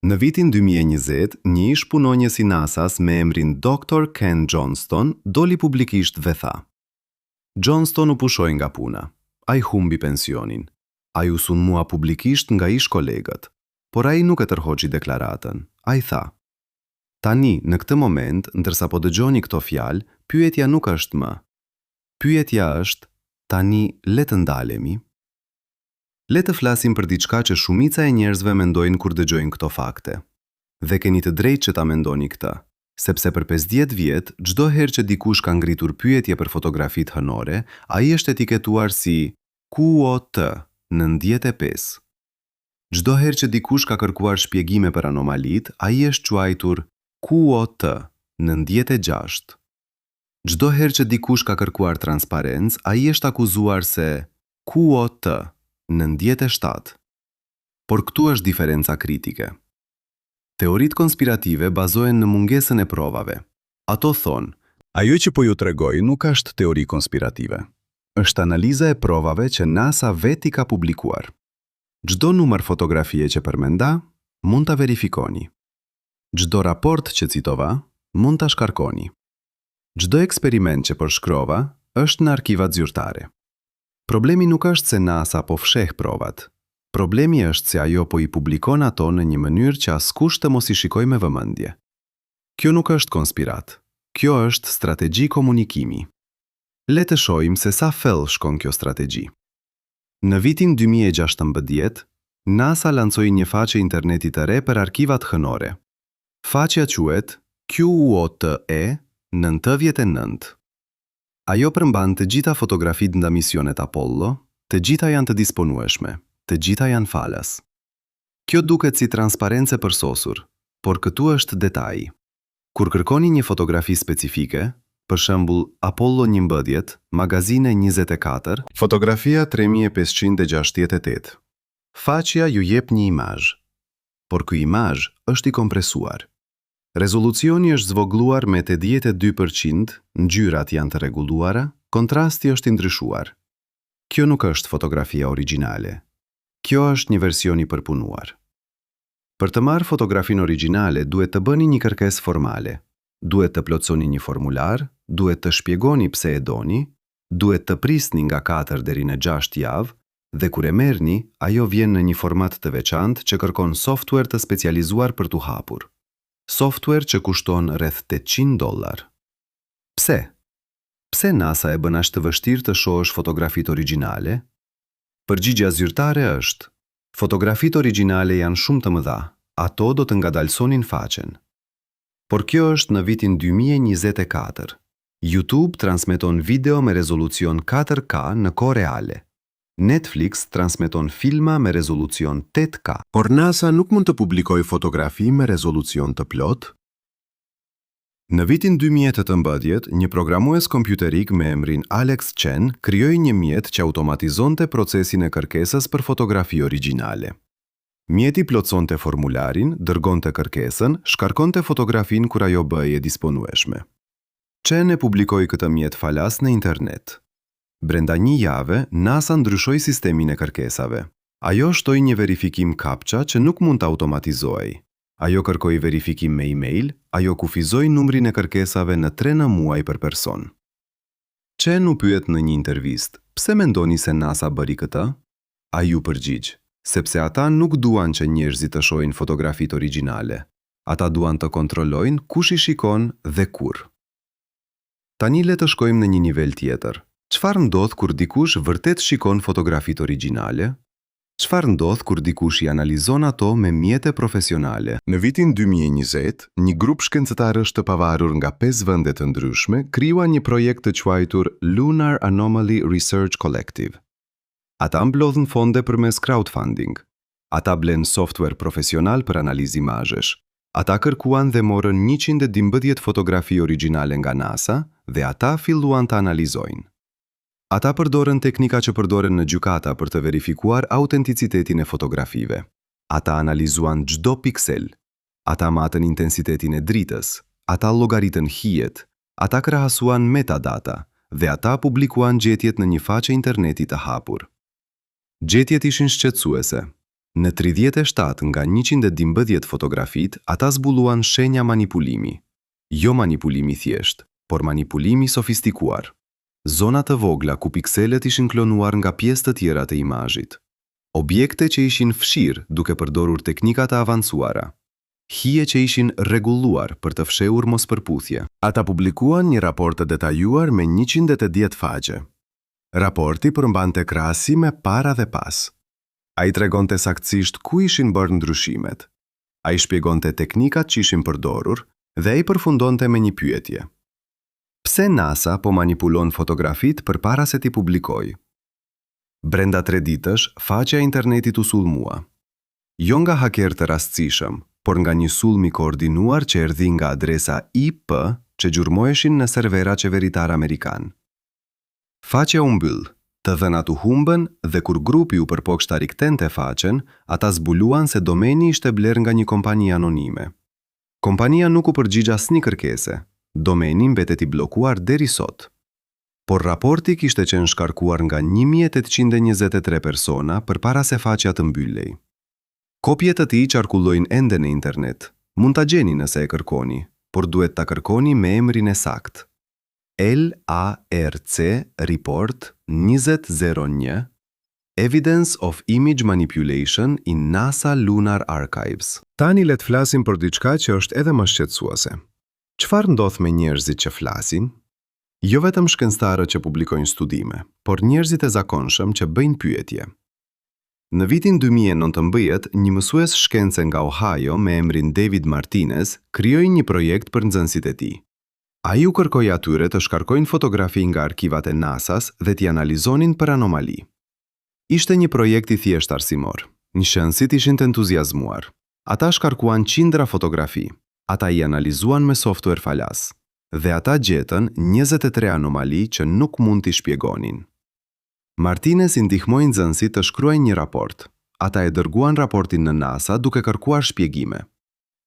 Në vitin 2020, një ish punonjës I NASA-s me emrin Dr. Ken Johnston doli publikisht dhe tha: Johnston u pushoi nga puna. Ai humbi pensionin. Ai u sulmua publikisht nga ish kolegët, por ai nuk e tërhoqi deklaratën. Ai tha: Tani, në këtë moment, ndërsa po dëgjoni këto fjalë, pyetja nuk është më. Pyetja është, tani le të ndalemi. Le të flasim për diçka që shumica e njerëzve mendojnë kur dëgjojnë këto fakte. Dhe keni të drejtë që ta mendoni këtë, sepse për 50 vjet, çdo herë që dikush ka ngritur pyetje për fotografit hënore, ai është etiketuar si QOT 95. Çdo herë që dikush ka kërkuar shpjegime për anomalit, ai është quajtur QOT 96. Çdo herë që dikush ka kërkuar transparencë, ai është akuzuar se QOT 97. Por këtu është diferenca kritike. Teoritë konspirative bazohen në mungesën e provave. Ato thonë: Ajo që po ju tregoj nuk është teori konspirative. Është analiza e provave që NASA veti ka publikuar. Çdo numër fotografie që përmenda, mund ta verifikoni. Çdo raport që citova, mund ta shkarkoni. Çdo eksperiment që përshkrova është në arkivat zyrtare. Problemi nuk është se NASA po fsheh provat. Problemi është se ajo po I publikon ato në një mënyrë që askush të mos I shikojë me vëmendje. Kjo nuk është konspirat. Kjo është strategji komunikimi. Le të shohim se sa thellë shkon kjo strategji. Në vitin 2016, NASA lancoi një faqe interneti të re për arkivat hënore. Faqja quhet QOTE 99. Ajo përmban të gjitha fotografitë nga misionet Apollo, të gjitha janë të disponueshme, të gjitha janë falas. Kjo duket si transparencë përsosur, por këtu është detaji. Kur kërkoni një fotografi specifike, për shembull Apollo 11, magazine 24, fotografia 3568, faqja ju jep një imazh, por ky imazh është I kompresuar. Rezolucioni është zvogluar me 82%, ngjyrat janë të rregulluara, kontrasti është I ndryshuar. Kjo nuk është fotografia origjinale. Kjo është një version I përpunuar. Për të marrë fotografinë origjinale, duhet të bëni një kërkesë formale. Duhet të plotësoni një formular, duhet të shpjegoni pse e doni, duhet të prisni nga 4 deri në 6 javë, dhe kur e merrni, ajo vjen në një format të veçantë që kërkon software të specializuar për t'u hapur. Software që kushton rreth $800. Pse? Pse NASA e bën aq të vështirë të shohësh fotografitë origjinale? Përgjigjja zyrtare është: fotografitë origjinale janë shumë të mëdha, ato do të ngadalsonin faqen. Por kjo është në vitin 2024. YouTube transmeton video me rezolucion 4K në kohë reale. Netflix transmeton filma me rezolucion 8K. Por NASA nuk mund të publikojë fotografi me rezolucion të plot? Në vitin 2018, një programues kompjuterik me emrin Alex Chen krijoi një mjet që automatizonte procesin e kërkesës për fotografi origjinale. Mjeti plotësonte formularin, dërgonte kërkesën, shkarkonte fotografin kur ajo bëhej e disponueshme. Chen e publikoi këtë mjet falas në internet. Brenda një jave, NASA ndryshoi sistemin e kërkesave. Ajo shtoi një verifikim captcha që nuk mund të automatizohej. Ajo kërkoi verifikim me email, ajo kufizoi numrin e kërkesave në 3 në muaj për person. Chen u pyet në një intervistë: "Pse mendoni se NASA bëri këtë?" Ai u përgjigj: "Sepse ata nuk duan që njerëzit të shohin fotografitë origjinale. Ata duan të kontrollojnë kush i shikon dhe kur. Tani le të shkojmë në një nivel tjetër. Çfarë ndodh kur dikush vërtet shikon fotografitë origjinale? Çfarë ndodh kur dikush i analizon ato me mjete profesionale? Në vitin 2020, një grup shkencëtarësh të pavarur nga 5 vende të ndryshme krijua një projekt të quajtur Lunar Anomaly Research Collective. Ata mblodhin fonde përmes crowdfunding. Ata blen software profesional për analizë imazhesh. Ata kërkuan dhe morën 112 fotografi origjinale nga NASA dhe ata filluan të analizojnë. Ata përdorën teknika që përdoren në gjykata për të verifikuar autenticitetin e fotografive. Ata analizuan çdo piksel. Ata matën intensitetin e dritës. Ata llogaritën hijet. Ata krahasuan metadata dhe ata publikuan gjetjet në një faqe interneti të hapur. Gjetjet ishin shqetësuese. Në 37 nga 112 fotografit, ata zbuluan shenja manipulimi. Jo manipulimi thjesht, por manipulimi sofistikuar. Zona të vogla ku pikselet ishin klonuar nga pjesë të tjera të imazhit. Objekte që ishin fshirë duke përdorur teknika të avancuara. Hije që ishin rregulluar për të fshehur mospërputhje. Ata publikuan një raport të detajuar me 110 faqe. Raporti përmbante krahasime para dhe pas. Ai tregonte saktësisht ku ishin bërë ndryshimet. Ai shpjegonte teknikat që ishin përdorur dhe ai përfundonte me një pyetje. Pse NASA po manipulon fotografit përpara se t'i publikoj? Brenda 3 ditësh, faqja e internetit u sulmua. Jo nga haker të rastësishëm, por nga një sulm i koordinuar që erdhi nga adresa IP që gjurmoheshin në servera qeveritar amerikan. Faqja u mbyll, të dhënat u humbën dhe kur grupi u përpoqë ta riktente faqen, ata zbuluan se domeni ishte bler nga një kompani anonime. Kompania nuk u përgjigj asnjë kërkese. Domeni mbetet i blokuar deri sot. Por raporti kishte qenë shkarkuar nga 1823 persona përpara se faqja të mbyllej. Kopjet të tij qarkullojnë ende në internet. Mund ta gjeni nëse e kërkoni, por duhet ta kërkoni me emrin e saktë. LARC Report 2001 Evidence of Image Manipulation in NASA Lunar Archives. Tani le të flasim për diçka që është edhe më shqetësuese. Çfarë ndodh me njerëzit që flasin? Jo vetëm shkencëtarët që publikojnë studime, por njerëzit e zakonshëm që bëjnë pyetje. Në vitin 2019, një mësues shkence nga Ohio me emrin David Martinez krijoi një projekt për nxënësit e tij. Ai u kërkoi atyre të shkarkojnë fotografi nga arkivat e NASA-s dhe t'i analizonin për anomali. Ishte një projekt i thjesht arsimor. Nxënësit ishin të entuziazmuar. Ata shkarkuan qindra fotografi. Ata i analizuan me software falas, dhe ata gjetën 23 anomali që nuk mund t'i shpjegonin. Martinez i ndihmoi nxënësit të shkruajnë një raport. Ata e dërguan raportin në NASA duke kërkuar shpjegime.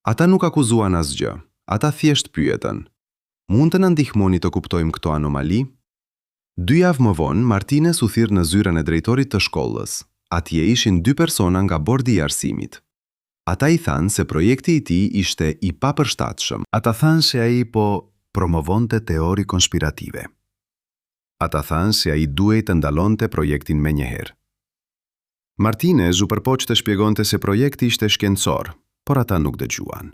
Ata nuk akuzuan asgjë, ata thjesht pyetën. Mund të na ndihmoni të kuptojmë këto anomali? 2 javë më vonë, Martinez u thirr në zyrën e drejtorit të shkollës. Atje ishin 2 persona nga bordi i arsimit. Ata i thanë se projekti i tij ishte i papërshtatshëm. Ata thanë se ai po promovonte teori konspirative. Ata thanë se ai duhej të ndalonte projektin menjëherë. Martinez u përpoq të shpjegonte se projekti ishte shkencor, por ata nuk dëgjuan.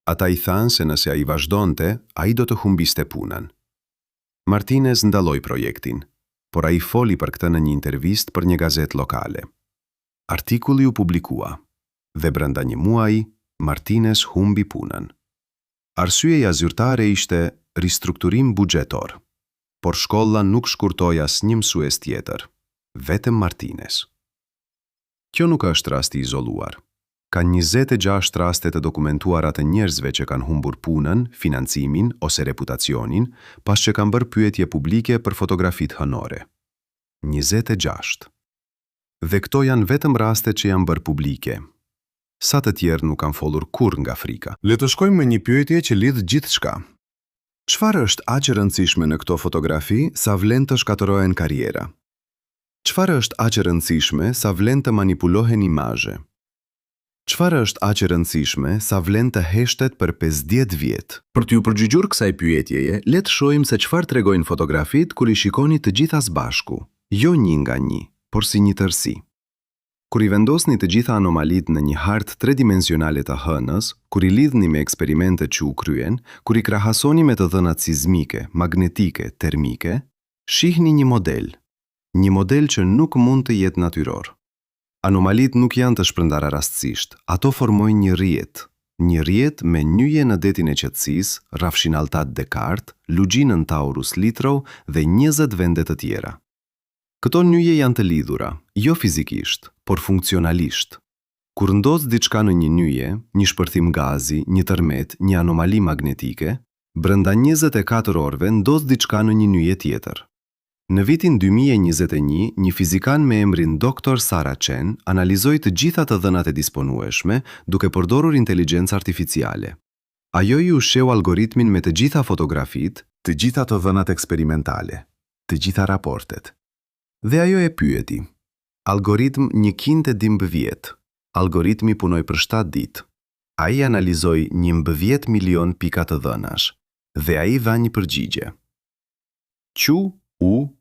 Ata i thanë se nëse ai vazhdonte, ai do të humbiste punën. Martinez ndaloi projektin, por ai foli për këtë në një intervistë për një gazetë lokale. Artikulli u publikua. Dhe brenda një muaji, Martinez humbi punën. Arsyeja zyrtare ishte ristrukturim buxhetor, por shkolla nuk shkurtoi asnjë mësues tjetër, vetëm Martinez. Kjo nuk është rasti izoluar. Ka 26 raste të dokumentuara të njerëzve që kanë humbur punën, financimin ose reputacionin pas që kanë bërë pyetje publike për fotografitë hënore. 26. Dhe këto janë vetëm raste që janë bërë publike. Sa të tjerë nuk kanë folur kurrë nga frika. Le të shkojmë me një pyetje që lidh gjithçka. Çfarë është aq e rëndësishme në këto fotografi sa vlen të shkatërrohen karriera? Çfarë është aq e rëndësishme sa vlen të manipulohen imazhe? Çfarë është aq e rëndësishme sa vlen të heshtet për 50 vjet? Për t'ju përgjigjur kësaj pyetjeje, Le të shohim se çfarë tregojnë fotografit kur i shikoni të gjitha së bashku, jo një nga një, por si një tërësi. Kur i vendosni të gjitha anomalit në një hartë tridimensionale të hënës, kur i lidhni me eksperimentet që u kryen, kur i krahasoni me të dhënat sismike, magnetike, termike, shihni një model që nuk mund të jetë natyror. Anomalit nuk janë të shpërndara rastësisht, ato formojnë një rrjet me nyje në detin e qetësisë, rrafshin Altat Descartes, lugjinën Taurus Littrow dhe 20 vende të tjera. Këto nyje janë të lidhura, jo fizikisht, por funksionalisht. Kur ndodh diçka në një nyje, një shpërthim gazi, një tërmet, një anomali magnetike, brenda 24 orëve ndodh diçka në një nyje tjetër. Në vitin 2021, një fizikan me emrin Dr. Sarah Chen analizoi të gjitha të dhënat e disponueshme duke përdorur inteligjencë artificiale. Ajo i ushqeu algoritmin me të gjitha fotografit, të gjitha të dhënat eksperimentale, të gjitha raportet. Dhe ajo e pyeti. Algoritm 112 vjet. Algoritmi punoi për 7 ditë. Ai analizoi 11 milion pika të dhënash dhe ai dha një përgjigje. QUOTE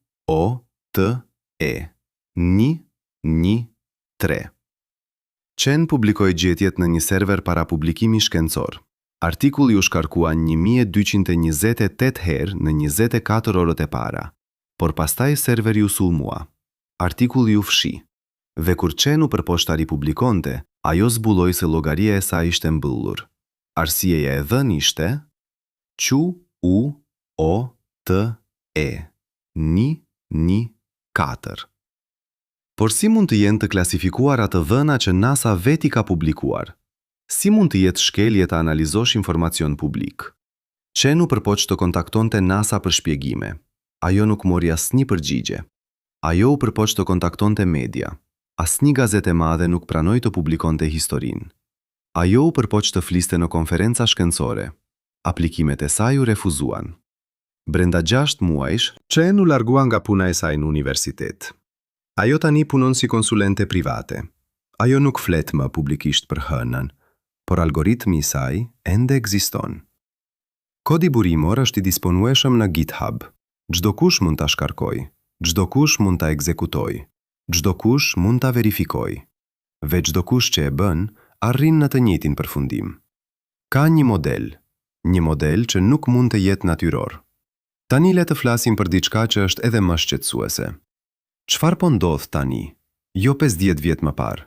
113. Chen publikoi gjetjet në një server para publikimi shkencor. Artikulli u shkarkua 1228 herë në 24 orët e para, por pastaj serveri u sulmua. Artikulli u fshi, dhe kur Chen u përposhtari publikonte, ajo zbuloi se llogaria e saj ishte mbyllur. Arsyeja e dhënë ishte QUOTE 114. Por si mund të jenë të klasifikuara të dhëna që NASA veti ka publikuar? Si mund të jetë shkelje të analizosh informacion publik? Chen u përpoq të kontaktonte NASA për shpjegime. Ajo nuk mori asnjë përgjigje. Ajo u përpoq të kontaktonte media. Asnjë gazetë e madhe nuk pranoi të publikonte historinë. Ajo u përpoq të fliste në konferenca shkencore. Aplikimet e saj u refuzuan. Brenda 6 muajsh, Chen u largua nga puna e saj në universitet. Ajo tani punon si konsulente private. Ajo nuk flet më publikisht për hënën, por algoritmi i saj ende ekziston. Kodi burimor është i disponueshëm në GitHub. Çdo kush mund ta shkarkojë, çdo kush mund ta ekzekutojë, çdo kush mund ta verifikojë. Dhe çdo kush që e bën, arrin në të njëjtin përfundim. Ka një model që nuk mund të jetë natyror. Tani le të flasim për diçka që është edhe më shqetësuese. Çfarë po ndodh tani? Jo 50 vjet më parë,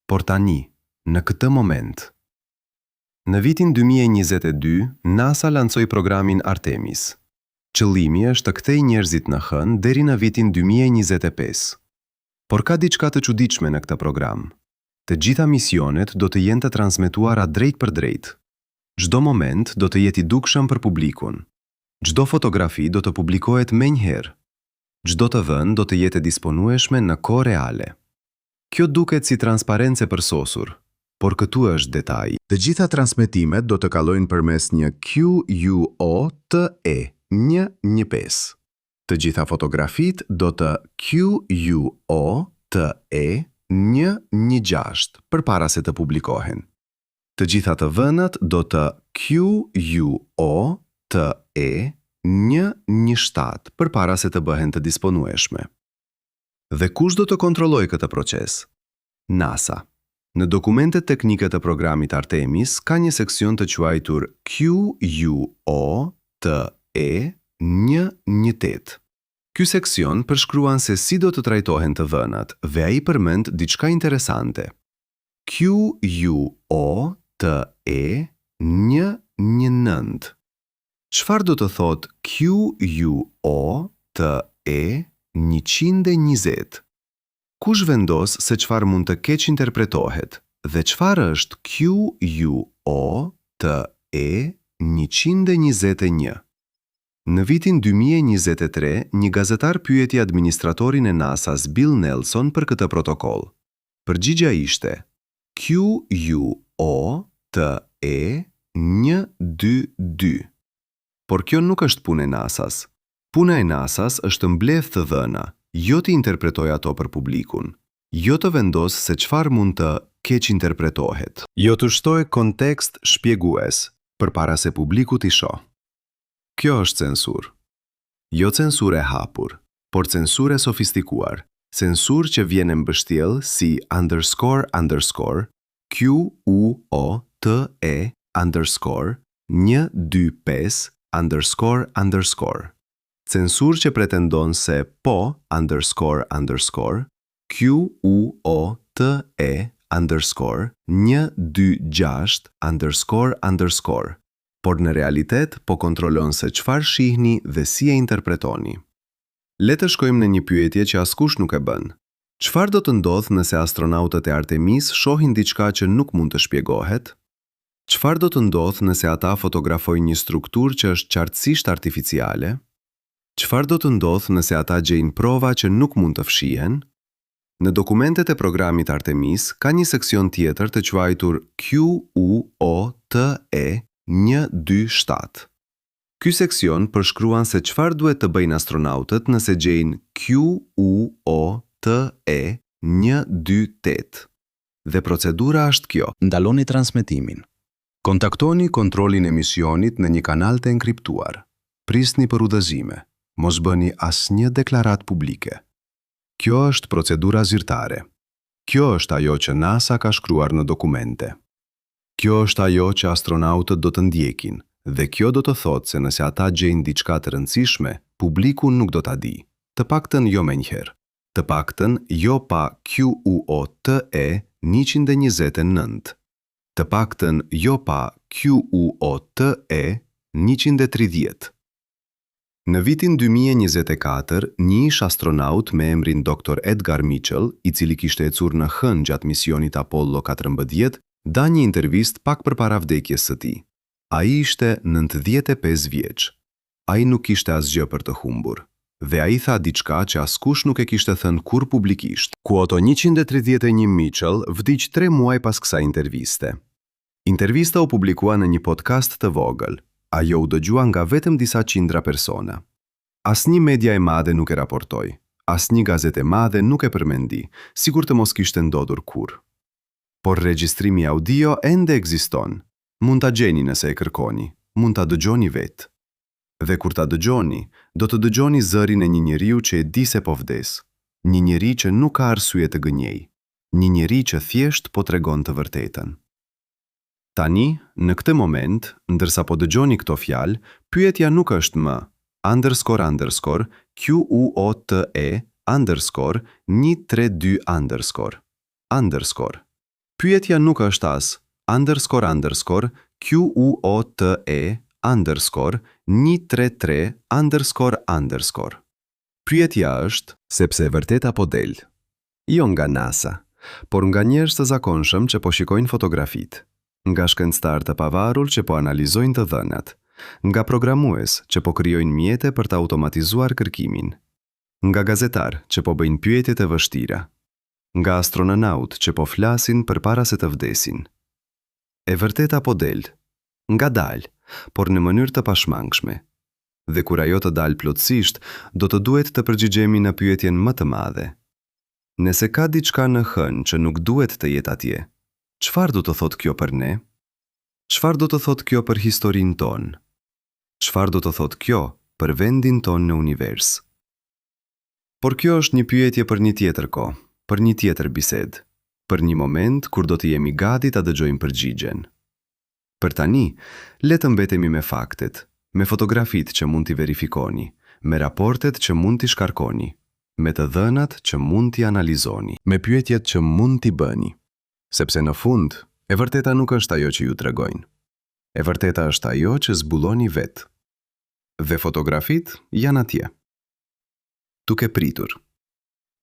por tani, në këtë moment. Në vitin 2022, NASA lancoi programin Artemis. Qëllimi është të kthejë njerëzit në hënë deri në vitin 2025. Por ka diçka të çuditshme në këtë program. Të gjitha misionet do të jenë të transmetuara drejt për drejt. Çdo moment do të jetë i dukshëm për publikun. Çdo fotografi do të publikohet menjëherë. Çdo të dhënë do të jetë e disponueshme në kohë reale. Kjo duket si transparencë e përsosur, por këtu është detaj. Të gjitha transmetimet do të kalojnë përmes një QUOTE 115. Të gjitha fotografit do të QUOTE 116 përpara se të publikohen. Të gjitha të dhënat do të QUOTE 117 përpara se të bëhen të disponueshme. Dhe kush do të kontrollojë këtë proces? NASA. Në dokumentet teknike të programit Artemis ka një seksion të quajtur QUOTE 118. Ky seksion përshkruan se si do të trajtohen të dhënat dhe ai përmend diçka interesante. QUOTE 119. Çfarë do të thotë QUOTE 120? Kush vendos se çfarë mund të keq interpretohet dhe çfarë është QUOTE 121? Në vitin 2023, një gazetar pyeti administratorin e NASA-s Bill Nelson për këtë protokoll. Përgjigjja ishte QUOTE 122. Por kjo nuk është punë e NASA-s. Puna e NASA-s është mbledh të dhëna, jo të interpretoj ato për publikun, jo të vendos se çfarë mund të keq interpretohet, jo të shtoj kontekst shpjegues përpara se publiku t'i shoh. Kjo është censur. Jo censur e hapur, por censur e sofistikuar, Censur që vjen e mbështjell si __, QUOTE _125 __. Censur që pretendon se po __, QUOTE _126 __, por në realitet po kontrolon se çfarë shihni dhe si e interpretoni. Le të shkojmë në një pyetje që askush nuk e bën. Çfarë do të ndodh nëse astronautët e Artemis shohin diçka që nuk mund të shpjegohet? Çfarë do të ndodh nëse ata fotografojnë një strukturë që është qartësisht artificiale? Çfarë do të ndodh nëse ata gjejnë prova që nuk mund të fshihen? Në dokumentet e programit Artemis ka një seksion tjetër të quajtur QUOTE 127. Ky seksion përshkruan se çfarë duhet të bëjnë astronautët nëse gjejnë QUOTE 128. Dhe procedura është kjo. Ndaloni transmetimin. Kontaktoni kontrollin e misionit në një kanal të enkriptuar. Prisni për udhëzime. Mos bëni asnjë deklarat publike. Kjo është procedura zyrtare. Kjo është ajo që NASA ka shkruar në dokumente. Kjo është ajo që astronautët do të ndjekin, dhe kjo do të thotë se nëse ata gjejnë diçka të rëndësishme, publiku nuk do ta di. Të paktën jo menjëherë. Të paktën jo pa QUOTE 129. Të paktën jo pa QUOTE 130. Në vitin 2024, një ish astronaut me emrin Dr. Edgar Mitchell, i cili kishte ecur në hën gjatë misionit Apollo 14, dha një intervistë pak përpara vdekjes së tij. Ai ishte 95 vjeç. Ai nuk kishte asgjë për të humbur. Dhe ai tha diçka që askush nuk e kishte thënë kur publikisht. Quoto 131 Mitchell vdiq 3 muaj pas kësaj interviste. Intervista u publikua në një podcast të vogël. Ajo u dëgjua nga vetëm disa qindra persona. Asnjë media e madhe nuk e raportoi. Asnjë gazetë e madhe nuk e përmendi, sikur të mos kishte ndodhur kurrë. Por regjistrimi audio ende ekziston. Mund ta gjeni nëse e kërkoni, mund ta dëgjoni vetë. Dhe kur ta dëgjoni, do të dëgjoni zërin e një njeriu që e di se po vdes. Një njeri që nuk ka arsye të gënjej. Një njeri që thjesht po tregon të vërtetën. Tani, në këtë moment, ndërsa po dëgjoni këto fjalë, pyetja nuk është më QUOTE 132 __. Pyetja nuk është as __ QUOTE 133 __. Pyetja është sepse e vërteta po del. Jo nga NASA, por nga njerëz të zakonshëm që po shikojnë fotografitë. Nga shkencëtar të pavarur që po analizojnë të dhënat, nga programues që po krijojnë mjete për të automatizuar kërkimin, nga gazetar që po bëjnë pyetje të vështira, nga astronaut që po flasin përpara se të vdesin. E vërteta po del, ngadalë, por në mënyrë të pashmangshme. Dhe kur ajo të dalë plotësisht, do të duhet të përgjigjemi në pyetjen më të madhe. Nëse ka diçka në hën që nuk duhet të jetë atje, çfarë do të thotë kjo për ne? Çfarë do të thotë kjo për historinë tonë? Çfarë do të thotë kjo për vendin tonë në univers? Por kjo është një pyetje për një tjetër kohë, për një tjetër bisedë, për një moment kur do të jemi gati ta dëgjojmë përgjigjen. Për tani, le të mbetemi me faktet, me fotografitë që mund t'i verifikoni, me raportet që mund t'i shkarkoni, me të dhënat që mund t'i analizoni, me pyetjet që mund t'i bëni. Sepse në fund, e vërteta nuk është ajo që ju tregojnë. E vërteta është ajo që zbuloni vetë. Dhe fotografitë janë atje. Duke pritur.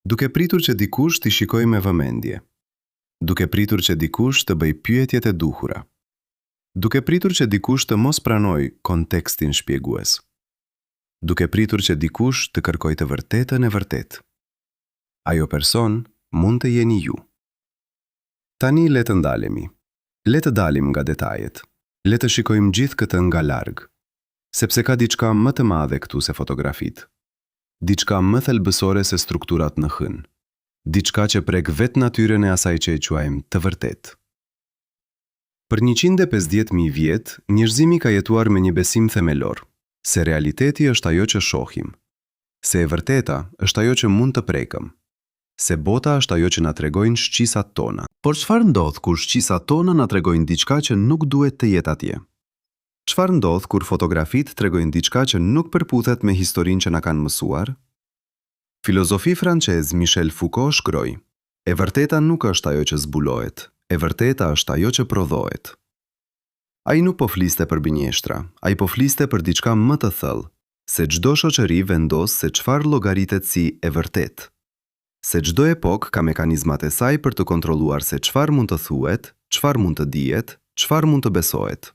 Duke pritur që dikush t'i shikoj me vëmendje. Duke pritur që dikush të bëj pyetjet e duhura. Duke pritur që dikush të mos pranoj kontekstin shpjegues. Duke pritur që dikush të kërkoj të vërtetën e vërtet. Ajo person mund të jeni ju. Tani le të ndalemi. Le të dalim nga detajet. Le të shikojmë gjithë këtë nga larg. Sepse ka diçka më të madhe këtu se fotografitë. Diçka më thelbësore se strukturat në hën. Diçka që prek vetë natyrën e asaj që e quajmë të vërtet. Për 150.000 vjet, njerëzimi ka jetuar me një besim themelor, se realiteti është ajo që shohim, se e vërteta është ajo që mund të prekëm. Se bota është ajo që na tregojnë shqisat tona. Por çfarë ndodh kur shqisat tona na tregojnë diçka që nuk duhet të jetë atje? Çfarë ndodh kur fotografitë tregojnë diçka që nuk përputhet me historinë që na kanë mësuar? Filozofi francez Michel Foucault shkroi: "E vërteta nuk është ajo që zbulohet, e vërteta është ajo që prodhohet." Ai nuk po fliste për binjeshtra, ai po fliste për diçka më të thellë, se çdo shoqëri vendos se çfarë llogaritet si e vërtetë. Se çdo epokë ka mekanizmat e saj për të kontrolluar se çfarë mund të thuhet, çfarë mund të dihet, çfarë mund të besohet.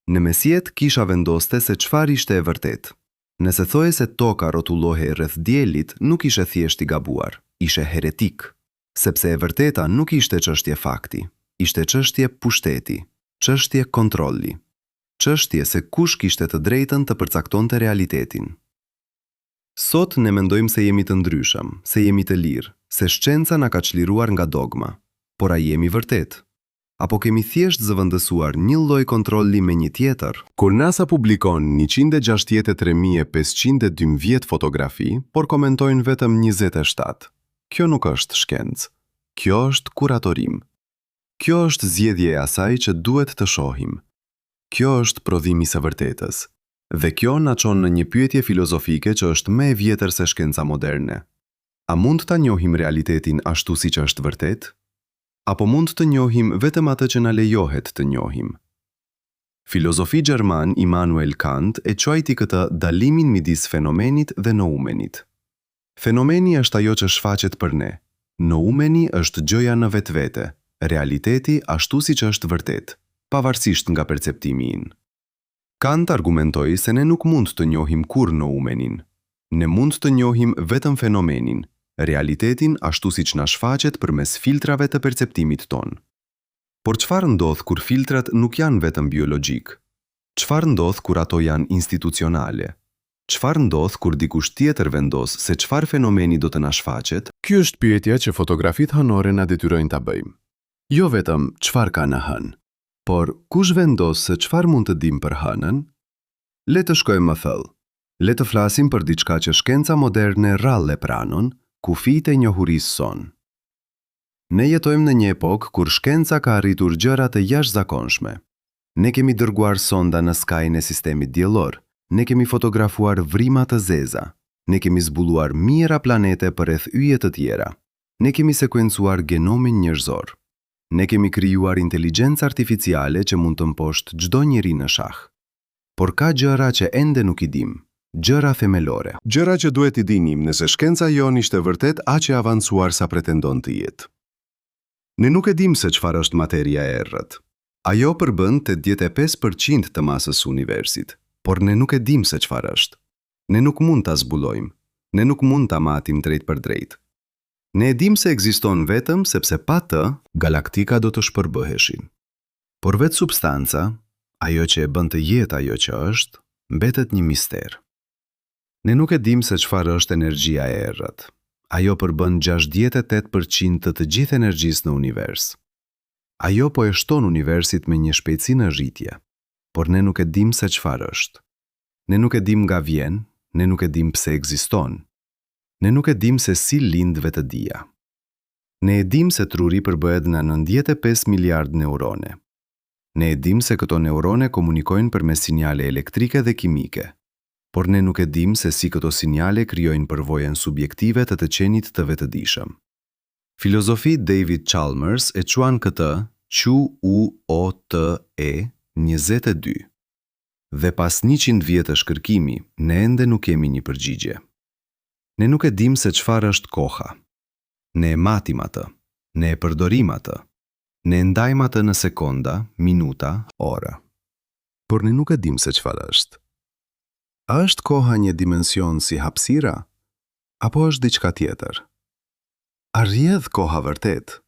Në mesjet kisha vendoste se çfarë ishte e vërtetë. Nëse thoje se toka rrotullohej rreth diellit, nuk ishe thjesht i gabuar, ishe heretik, sepse e vërteta nuk ishte çështje fakti, ishte çështje pushteti, çështje kontrolli, çështje se kush kishte të drejtën të përcaktonte realitetin. Sot ne mendojmë se jemi të ndryshëm, se jemi të lirë, se shkenca na ka çliruar nga dogma, por a jemi vërtet? Apo kemi thjesht zëvendësuar një lloj kontrolli me një tjetër? Kur NASA publikon 163.512 fotografi, por komentojnë vetëm 27, kjo nuk është shkencë. Kjo është kuratorim. Kjo është zgjedhje e asaj që duhet të shohim. Kjo është prodhimi i së vërtetës. Dhe kjo na çon në një pyetje filozofike që është më e vjetër se shkenca moderne. A mund ta njohim realitetin ashtu siç është vërtet? Apo mund të njohim vetëm atë që na lejohet të njohim? Filozofi gjerman Immanuel Kant e quajti këtë dalimin midis fenomenit dhe noumenit. Fenomeni është ajo që shfaqet për ne. Noumeni është gjëja në vetvete, realiteti ashtu siç është vërtet, pavarësisht nga perceptimi im. Kant argumentoi se ne nuk mund të njohim kur noumenin. Ne mund të njohim vetëm fenomenin, realitetin ashtu siç na shfaqet përmes filtrave të perceptimit ton. Por çfarë ndodh kur filtrat nuk janë vetëm biologjik? Çfarë ndodh kur ato janë institucionale? Çfarë ndodh kur dikush tjetër vendos se çfarë fenomeni do të na shfaqet? Ky është pyetja që fotografitë hënore na detyrojnë ta bëjmë. Jo vetëm çfarë ka në hën, por kush vendos se çfarë mund të dim për hënën? Le të shkojmë më thellë. Le të flasim për diçka që shkenca moderne rrallë e pranon, kufijtë e njohurisë son. Ne jetojmë në një epokë kur shkenca ka arritur gjëra të jashtëzakonshme. Ne kemi dërguar sonda në skajin e sistemit diellor, ne kemi fotografuar vrima të zeza, ne kemi zbuluar mijëra planete përreth yje të tjera, ne kemi sekuencuar genomin njerëzor. Ne kemi krijuar inteligjencë artificiale që mund të mposhtë çdo njeri në shah. Por ka gjëra që ende nuk i dim, gjëra themelore. Gjëra që duhet i dinim nëse shkenca jon ishte vërtet aq e avancuar sa pretendon të jetë. Ne nuk e dim se çfarë është materia e errët. Ajo përbën 85% të masës së universit, por ne nuk e dim se çfarë është. Ne nuk mund ta zbulojmë, ne nuk mund ta matim drejt për drejt. Ne e dim se ekziston vetëm sepse pa të, galaktika do të shpërbëheshin. Por vetë substanca, ajo që e bën të jetë ajo që është, mbetet një mister. Ne nuk e dim se çfarë është energjia e errët. Ajo përbën 68% të gjithë energjisë në univers. Ajo po e shton universit me një shpejtësi në rritje, por ne nuk e dim se çfarë është. Ne nuk e dim nga vjen, ne nuk e dim pse ekziston. Ne nuk e dim se si lind vetëdia. Ne e dim se truri përbëhet nga 95 miliard neurone. Ne e dim se këto neurone komunikojnë përmes sinjale elektrike dhe kimike, por ne nuk e dim se si këto sinjale krijojnë përvojën subjektive të të qenit të vetëdijshëm. Filozofi David Chalmers e quan këtë QUOTE22. Dhe pas 100 vjetësh kërkimi, ne ende nuk kemi një përgjigje. Ne nuk e dim se çfarë është koha. Ne e matim atë, ne e përdorim atë, ne e ndajmë atë në sekonda, minuta, ora. Por ne nuk e dim se çfarë është. A është koha një dimension si hapësira? Apo është diçka tjetër? A rrjedh koha vërtet?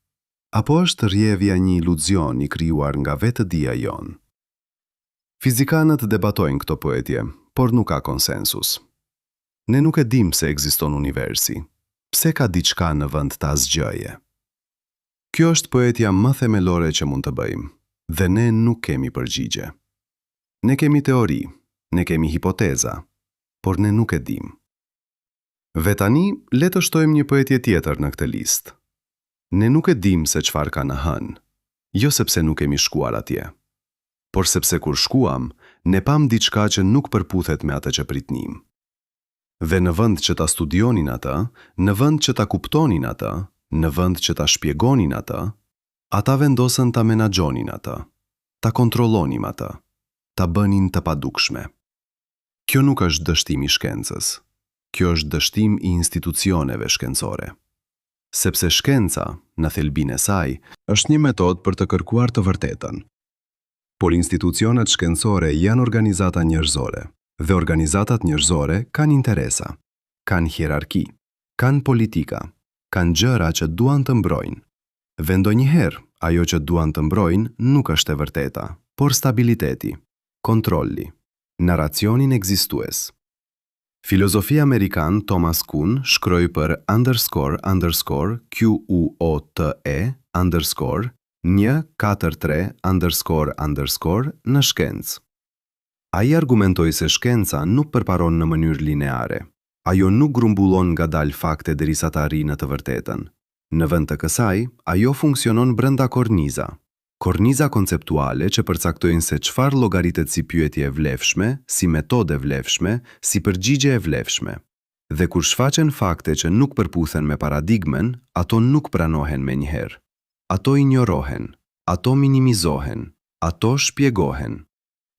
Apo është rrjedhja një iluzion i krijuar nga vetëdia jon? Fizikanët debatojnë këto pyetje, por nuk ka konsensus. Ne nuk e dim se ekziston universi. Pse ka diçka në vend ta zgjëje? Kjo është pyetja më themelore që mund të bëjmë, dhe ne nuk kemi përgjigje. Ne kemi teori, ne kemi hipoteza, por ne nuk e dim. Vetani, le të shtojmë një pyetje tjetër në këtë listë. Ne nuk e dim se çfarë ka në hën, jo sepse nuk kemi shkuar atje, por sepse kur shkuam, ne pam diçka që nuk përputhet me atë që pritnim. Dhe në vend që ta studionin atë, në vend që ta kuptonin atë, në vend që ta shpjegonin atë, ata vendosën ta menaxhonin atë, ta kontrollonin atë, ta bënin të padukshme. Kjo nuk është dështim i shkencës. Kjo është dështim i institucioneve shkencore. Sepse shkenca, në thelbin e saj, është një metodë për të kërkuar të vërtetën. Por institucionet shkencore janë organizata njerëzore, dhe organizatat njerëzore kanë interesa, kanë hierarki, kanë politika, kanë gjëra që duan të mbrojnë. Dhe ndonjëherë, ajo që duan të mbrojnë nuk është e vërteta, por stabiliteti, kontrolli, narracionin ekzistues. Filozofi amerikan Thomas Kuhn shkroi për _QUOTE_QUE143__ në shkencë. Ai argumentoi se shkenca nuk përparon në mënyrë lineare. Ajo nuk grumbullon ngadalë fakte derisa të arrijë në të vërtetën. Në vend të kësaj, ajo funksionon brenda korniza. Korniza konceptuale që përcaktojnë se çfarë llogaritet si pyetje e vlefshme, si metodë e vlefshme, si përgjigje e vlefshme. Dhe kur shfaqen fakte që nuk përputhen me paradigmen, ato nuk pranohen menjëherë. Ato injorohen, ato minimizohen, ato shpjegohen.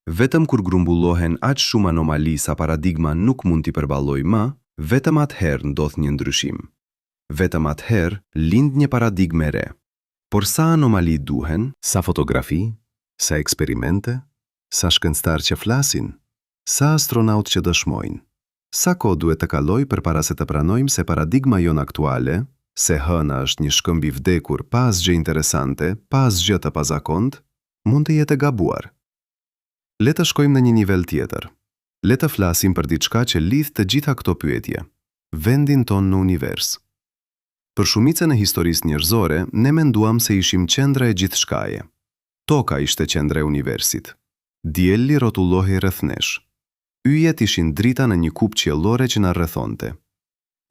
Vetëm kur grumbullohen aq shumë anomali sa paradigma nuk mund t'i përballojë më, vetëm atëherë ndodh një ndryshim. Vetëm atëherë lind një paradigme re. Por sa anomali duhen, sa fotografi, sa eksperimente, sa shkencëtar që flasin, sa astronaut që dëshmojnë, sa kohë duhet të kaloj përpara se të pranojmë se paradigma jon aktuale, se hëna është një shkëmb i vdekur pa asgjë interesante, pa asgjë të pazakont, mund të jetë e gabuar. Le të shkojmë në një nivel tjetër. Le të flasim për diçka që lidh të gjitha këto pyetje, vendin ton në univers. Për shumicën e historisë njerëzore, ne menduam se ishim qendra e gjithçkaje. Toka ishte qendra e universit. Dielli rrotullohej rreth nesh. Yjet ishin drita në një kupë qiellore që na rrethonte.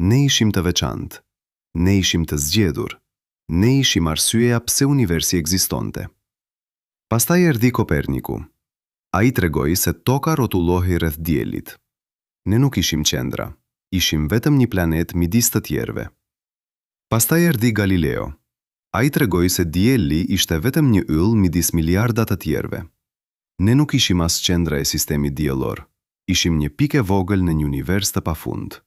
Ne ishim të veçantë. Ne ishim të zgjedhur. Ne ishim arsyeja pse universi ekzistonte. Pastaj erdhi Koperniku. Ai tregoi se toka rrotullohej rreth diellit. Ne nuk ishim qendra. Ishim vetëm një planet midis të tjerëve. Pastaj erdhi Galileo. Ai tregoi se dielli ishte vetëm një yll midis miliarda të tjerëve. Ne nuk ishim as qendra e sistemit diellor. Ishim një pikë e vogël në një univers të pafund.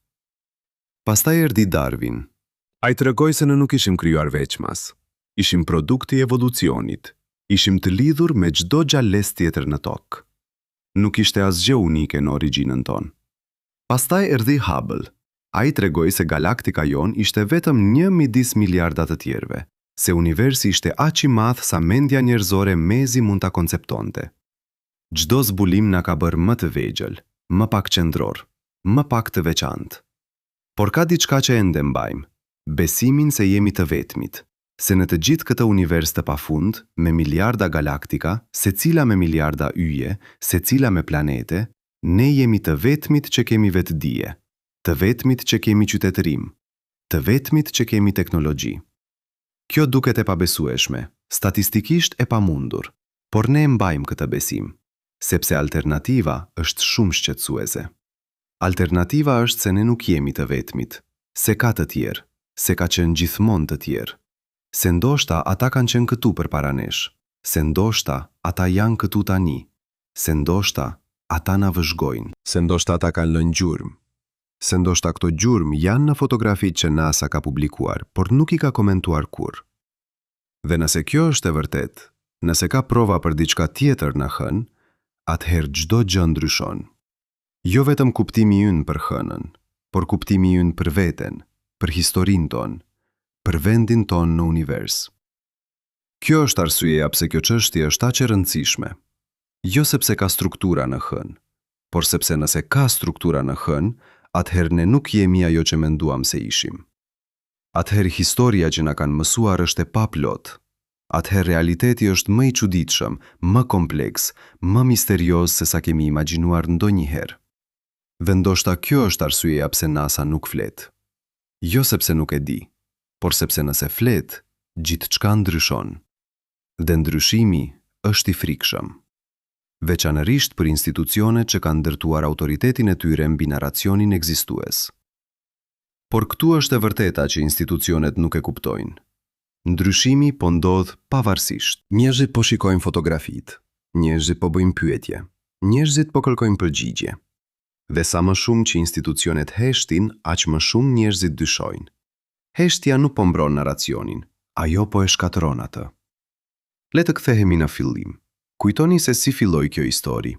Pastaj erdhi Darwin. Ai tregoi se ne nuk ishim krijuar veçmas. Ishim produkti i evolucionit. Ishim të lidhur me çdo gjales tjetër në tokë. Nuk ishte asgjë unike në origjinën tonë. Pastaj erdhi Hubble. Ai tregoi se galaktika jon ishte vetëm një midis miliarda të tjerëve, se universi ishte aq i madh sa mendja njerëzore mezi mund ta konceptonte. Çdo zbulim na ka bërë më të vegjël, më pak qendror, më pak të veçantë. Por ka diçka që ende mbajmë, besimin se jemi të vetmit, se në të gjithë këtë univers të pafund, me miliarda galaktika, secila me miliarda yje, secila me planete, ne jemi të vetmit që kemi vetdije, të vetmit që kemi qytetërim, të vetmit që kemi teknologji. Kjo duket e pabesueshme, statistikisht e pamundur, por ne mbajmë këtë besim, sepse alternativa është shumë shqetësuese. Alternativa është se ne nuk jemi të vetmit, se ka të tjerë, se ka qenë gjithmonë të tjerë, se ndoshta ata kanë qenë këtu përpara nesh, se ndoshta ata janë këtu tani, se ndoshta ata na vëzhgojnë, se ndoshta ata kanë lënë gjurmë, se ndoshta këto gjurmë janë në fotografitë që NASA ka publikuar, por nuk i ka komentuar kur. Dhe nëse kjo është e vërtet, nëse ka prova për diçka tjetër në hën, atëherë çdo gjë ndryshon. Jo vetëm kuptimi ynë për hënën, por kuptimi ynë për veten, për historinë tonë, për vendin tonë në univers. Kjo është arsyeja pse kjo çështje është aq e rëndësishme. Jo sepse ka struktura në hën, por sepse nëse ka struktura në hën, atëherë ne nuk jemi ajo që menduam se ishim. Atëherë historia që na kanë mësuar është e paplot. Atëherë realiteti është më i çuditshëm, më kompleks, më misterioz se sa kemi imagjinuar ndonjëherë. Dhe ndoshta kjo është arsyeja pse NASA nuk flet. Jo sepse nuk e di, por sepse nëse flet, gjithçka ndryshon. Dhe ndryshimi është i frikshëm. Veçanërisht për institucionet që kanë ndërtuar autoritetin e tyre mbi narracionin ekzistues. Por këtu është e vërteta që institucionet nuk e kuptojnë. Ndryshimi po ndodh pavarësisht. Njerëzit po shikojnë fotografitë, njerëzit po bëjnë pyetje, njerëzit po kërkojnë përgjigje. Dhe sa më shumë që institucionet heshtin, aq më shumë njerëzit dyshojnë. Heshtja nuk po mbron narracionin, ajo po e shkatëron atë. Le të kthehemi në fillim. Kujtoni se si filloi kjo histori.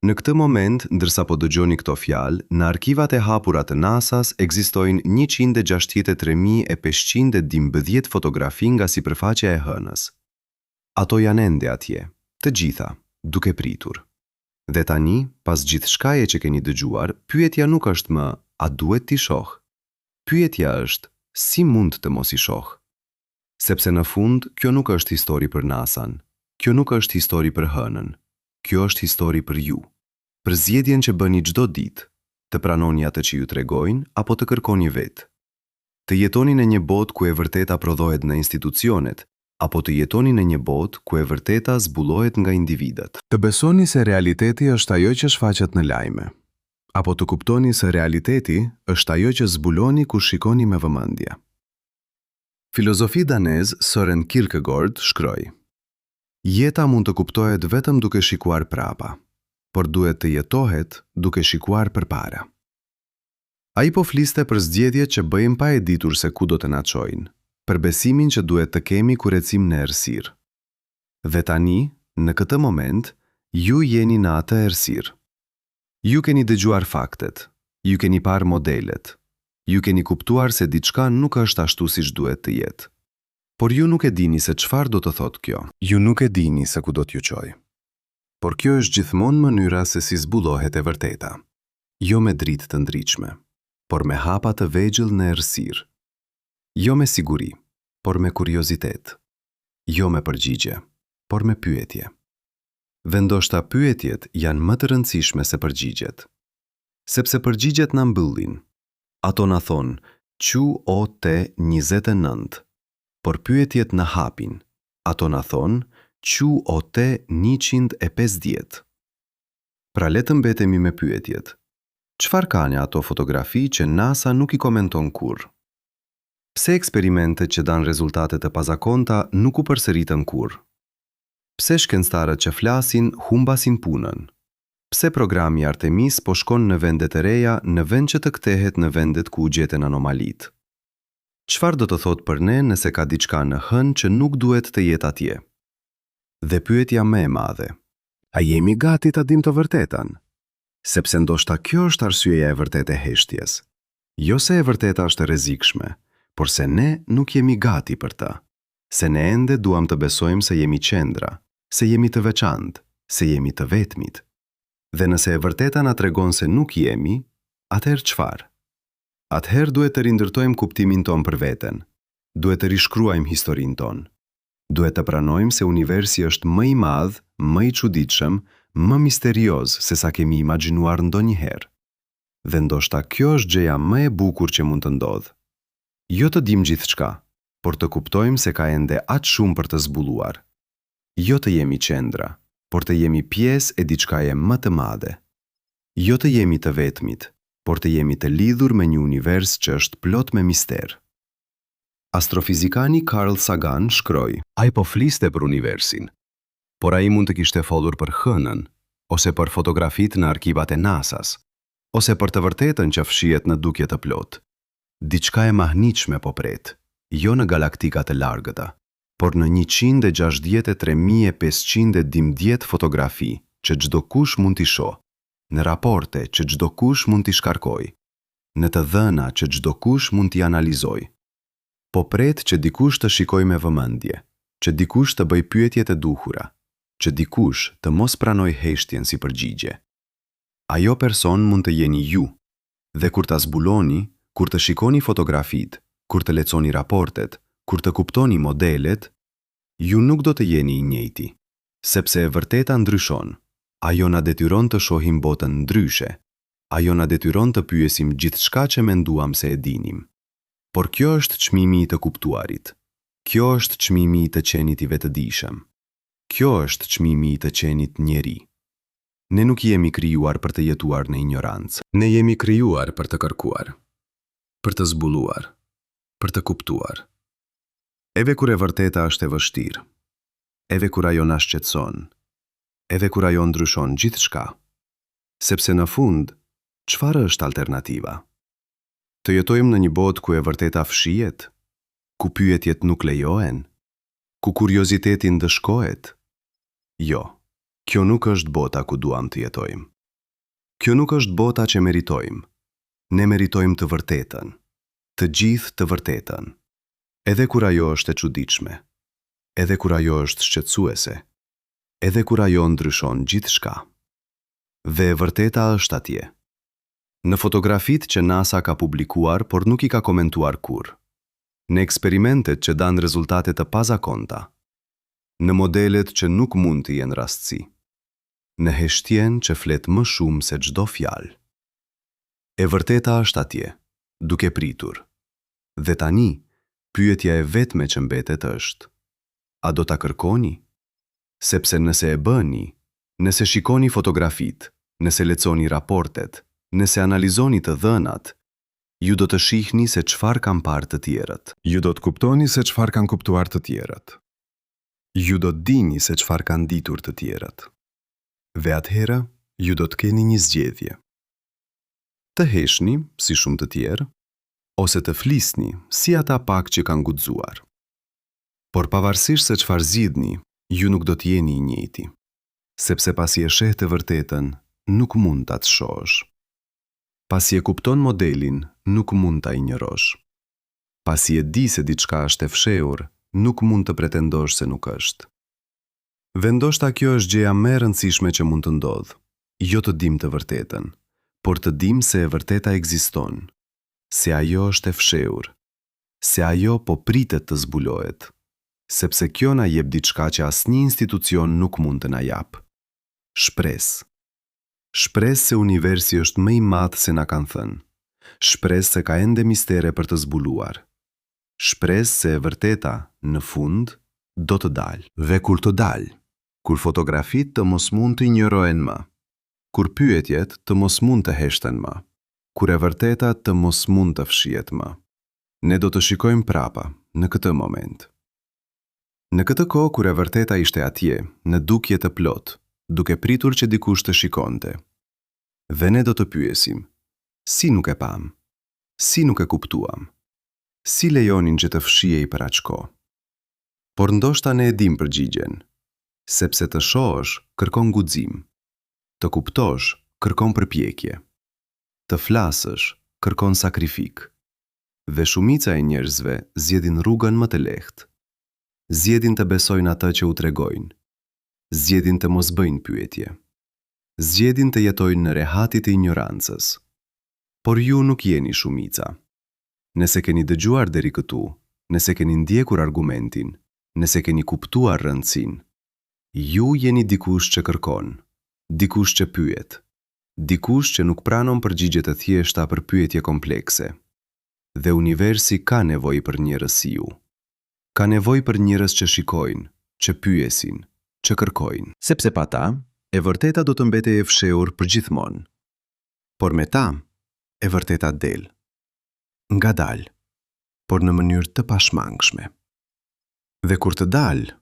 Në këtë moment, ndërsa po dëgjoni këto fjalë, në arkivat e hapura të NASA-s ekzistojnë 163.512 fotografi nga sipërfaqja e hënës. Ato janë ende atje, të gjitha, duke pritur. Dhe tani, pas gjithçkaje që keni dëgjuar, pyetja nuk është më, a duhet t'i shoh? Pyetja është, si mund të mos i shoh? Sepse në fund, kjo nuk është histori për NASA-n, kjo nuk është histori për hënën, kjo është histori për ju. Për zgjedhjen që bëni çdo ditë, të pranoni atë që ju tregojnë apo të kërkoni vetë. Të jetoni në një botë ku e vërteta prodhohet në institucionet, apo të jetoni në një botë ku e vërteta zbulohet nga individët. Të besoni se realiteti është ajo që shfaqet në lajme, apo të kuptoni se realiteti është ajo që zbuloni kur shikoni me vëmendje. Filozofi danez Søren Kierkegaard shkroi: Jeta mund të kuptohet vetëm duke shikuar prapa, por duhet të jetohet duke shikuar përpara. Ai po fliste për zgjedhjet që bëjmë pa e ditur se ku do të na çojnë, për besimin që duhet të kemi kur ecim në errësirë. Dhe tani, në këtë moment, ju jeni në atë errësirë. Ju keni dëgjuar faktet, ju keni parë modelet, ju keni kuptuar se diçka nuk është ashtu siç duhet të jetë. Por ju nuk e dini se çfarë do të thotë kjo. Ju nuk e dini se ku do t'ju çojë. Por kjo është gjithmonë mënyra se si zbulohet e vërteta. Jo me dritë të ndritshme, por me hapa të vegjël në errësirë. Jo me siguri, por me kuriozitet. Jo me përgjigje, por me pyetje. Dhe ndoshta pyetjet janë më të rëndësishme se përgjigjet. Sepse përgjigjet na mbyllin. Ato na thonë, QOT29, por pyetjet na hapin. Ato na thonë, QOT150. Pra le të mbetemi me pyetjet. Çfarë kanë ato fotografi që NASA nuk i komenton kurrë? Pse eksperimentet që dan rezultate të pazakonta nuk u përsëritën kurrë? Pse shkencëtarët që flasin humbasin punën? Pse programi Artemis po shkon në vendet e reja në vend që të kthehet në vendet ku u gjeten anomalitë? Çfarë do të thotë për ne nëse ka diçka në hënë që nuk duhet të jetë atje? Dhe pyetja më e madhe, a jemi gati ta dim të vërtetën? Sepse ndoshta kjo është arsyeja e vërtetë e heshtjes. Jo se e vërteta është e rrezikshme, por se ne nuk jemi gati për të. Se ne ende duam të besojmë se jemi qendra, se jemi të veçantë, se jemi të vetmit. Dhe nëse e vërteta na tregon se nuk jemi, atëherë çfarë? Atëherë duhet të rindërtojmë kuptimin ton për veten. Duhet të rishkruajmë historinë tonë. Duhet të pranojmë se universi është më i madh, më i çuditshëm, më misterioz se sa kemi imagjinuar ndonjëherë. Dhe ndoshta kjo është gjëja më e bukur që mund të ndodhë. Jo të dim gjithçka, por të kuptojmë se ka ende aq shumë për të zbuluar. Jo të jemi qendra, por të jemi pjesë e diçkaje më të madhe. Jo të jemi të vetmit, por të jemi të lidhur me një univers që është plot me mister. Astrofizikani Carl Sagan shkroi: Ai po fliste për universin, por ai mund të kishte folur për hënën, ose për fotografitë në arkivat e NASA-s, ose për të vërtetën që fshihet në dukje të plot. Diçka e mahnitshme po pret, jo në galaktika të largëta, por në 163.512 fotografi që çdo kush mund t'i shohë, në raporte që çdo kush mund t'i shkarkojë, në të dhëna që çdo kush mund t'i analizojë. Po pret që dikush të shikojë me vëmendje, që dikush të bëjë pyetjet e duhura, që dikush të mos pranojë heshtjen si përgjigje. Ajo person mund të jeni ju, dhe kur ta zbuloni, kur të shikoni fotografitë, kur të lexoni raportet, kur të kuptoni modelet, ju nuk do të jeni i njëjti, sepse e vërteta ndryshon. Ajo na detyron të shohim botën ndryshe. Ajo na detyron të pyesim gjithçka që menduam se e dinim. Por kjo është çmimi i të kuptuarit. Kjo është çmimi i të qenit i vetëdijshëm. Kjo është çmimi i të qenit njeri. Ne nuk jemi krijuar për të jetuar në ignorancë. Ne jemi krijuar për të kërkuar, për të zbuluar, për të kuptuar. Edhe kur e vërteta është e vështirë, edhe kur ajo na shqetëson, edhe kur ajo ndryshon gjithçka. Sepse në fund, çfarë është alternativa? Të jetojmë në një botë ku e vërteta fshihet, ku pyetjet nuk lejohen, ku kurioziteti ndëshkohet? Jo, kjo nuk është bota ku duam të jetojmë. Kjo nuk është bota që meritojmë. Ne meritojmë të vërtetën, të gjithë të vërtetën. Edhe kur ajo është e çuditshme, edhe kur ajo është shqetësuese, edhe kur ajo ndryshon gjithçka. Dhe e vërteta është atje. Në fotografitë që NASA ka publikuar, por nuk i ka komentuar kurrë. Në eksperimentet që dan rezultate të pazakonta. Në modelet që nuk mund të jenë rastësi. Në heshtjen që flet më shumë se çdo fjalë. E vërteta është atje, duke pritur. Dhe tani, pyetja e vetme që mbetet është: a do ta kërkoni? Sepse nëse e bëni, nëse shikoni fotografitë, nëse lexoni raportet, nëse analizoni të dhënat, ju do të shihni se çfarë kanë parë të tjerët. Ju do të kuptoni se çfarë kanë kuptuar të tjerët. Ju do të dini se çfarë kanë ditur të tjerët. Dhe atëherë, ju do të keni një zgjedhje. Të heshni, si shumë të tjerë, ose të flisni, si ata pak që kanë guxuar. Por pavarësisht se çfarë zgjidhni, ju nuk do të jeni i njëjti. Sepse pasi e sheh të vërtetën, nuk mund ta shohësh. Pasi e kupton modelin, nuk mund ta injorosh. Pasi e di se diçka është e fshehur, nuk mund të pretendosh se nuk është. Dhe ndoshta kjo është gjëja më e rëndësishme që mund të ndodhë. Jo të dim të vërtetën, por të dim se e vërteta ekziston, se ajo është e fshehur, se ajo po pritet të zbulohet, sepse kjo na jep diçka që asnjë institucion nuk mund të na jap. Shpresë. Shpresë se universi është më i madh se na kanë thënë. Shpresë se ka ende mistere për të zbuluar. Shpresë se e vërteta, në fund, do të dalë. Dhe kur të dalë, kur fotografitë të mos mund të injorohen më, kur pyetjet të mos mund të heshten më, kur e vërteta të mos mund të fshihet më, ne do të shikojmë prapa në këtë moment. Në këtë kohë kur e vërteta ishte atje, në dukje të plot, duke pritur që dikush të shikonte. Dhe ne do të pyesim: si nuk e pam? Si nuk e kuptuam? Si lejonin që të fshihej për aq kohë? Por ndoshta ne e dim përgjigjen, sepse të shohësh kërkon guxim, të kuptosh kërkon përpjekje, të flasësh kërkon sakrifik. Dhe shumica e njerëzve zgjedhin rrugën më të lehtë. Zgjedhin të besojnë atë që u tregojnë. Zgjedhin të mos bëjnë pyetje. Zgjedhin të jetojnë në rehatit e ignorancës. Por ju nuk jeni shumica. Nëse keni dëgjuar deri këtu, nëse keni ndjekur argumentin, nëse keni kuptuar rëndësinë, ju jeni dikush që kërkon, dikush që pyet, dikush që nuk pranon përgjigje të thjeshta për pyetje komplekse. Dhe universi ka nevojë për njerëz si ju. Ka nevojë për njerëz që shikojnë, që pyesin, që kërkojnë. Sepse pa ta, e vërteta do të mbetej e fshehur përgjithmonë. Por me ta, e vërteta del. Ngadalë, por në mënyrë të pashmangshme. Dhe kur të dalë,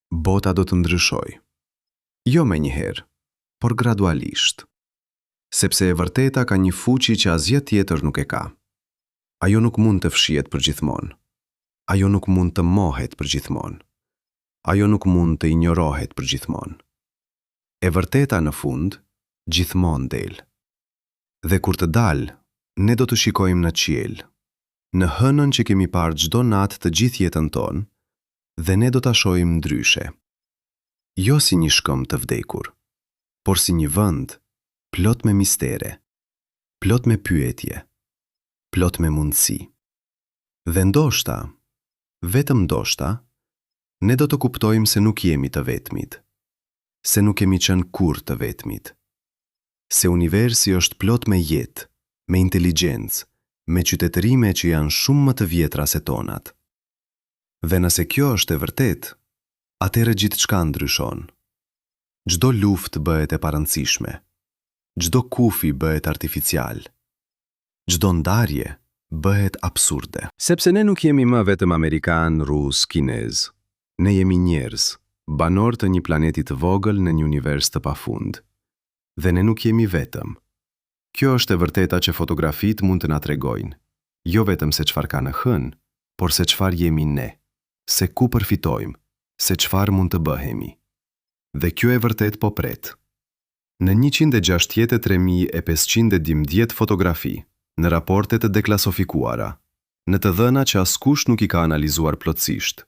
bota do të ndryshojë. Jo me njëherë, por gradualisht. Sepse e vërteta ka një fuqi që asgjë tjetër nuk e ka. Ajo nuk mund të fshihet përgjithmonë. Ajo nuk mund të mohet përgjithmonë. Ajo nuk mund të injorohet përgjithmonë. E vërteta në fund, gjithmonë del. Dhe kur të dalë, ne do të shikojmë në qiell, në hënën që kemi parë çdo natë të gjithë jetën tonë, dhe ne do ta shohim ndryshe. Jo si një shkëm të vdekur, por si një vend plot me mistere, plot me pyetje, plot me mundësi. Dhe ndoshta, vetëm ndoshta, ne do të kuptojmë se nuk jemi të vetmit, se nuk kemi qenë kurrë të vetmit. Se universi është plot me jetë, me inteligjencë, me qytetërime që janë shumë më të vjetra se tonat. Dhe nëse kjo është e vërtet, atëherë gjithçka ndryshon. Çdo luftë bëhet e parëndësishme. Çdo kufi bëhet artificial. Çdo ndarje bëhet absurde. Sepse ne nuk jemi më vetëm amerikan, rus, kinez. Ne jemi njerëz, banor të një planeti të vogël në një univers të pafund. Dhe ne nuk jemi vetëm. Kjo është e vërteta që fotografit mund të na tregojnë. Jo vetëm se çfarë ka në hën, por se çfarë jemi ne, se ku përfitojmë, se çfarë mund të bëhemi. Dhe kjo e vërtet po pret. Në 163.512 fotografi, në raportet të deklasifikuara, në të dhëna që askush nuk i ka analizuar plotësisht,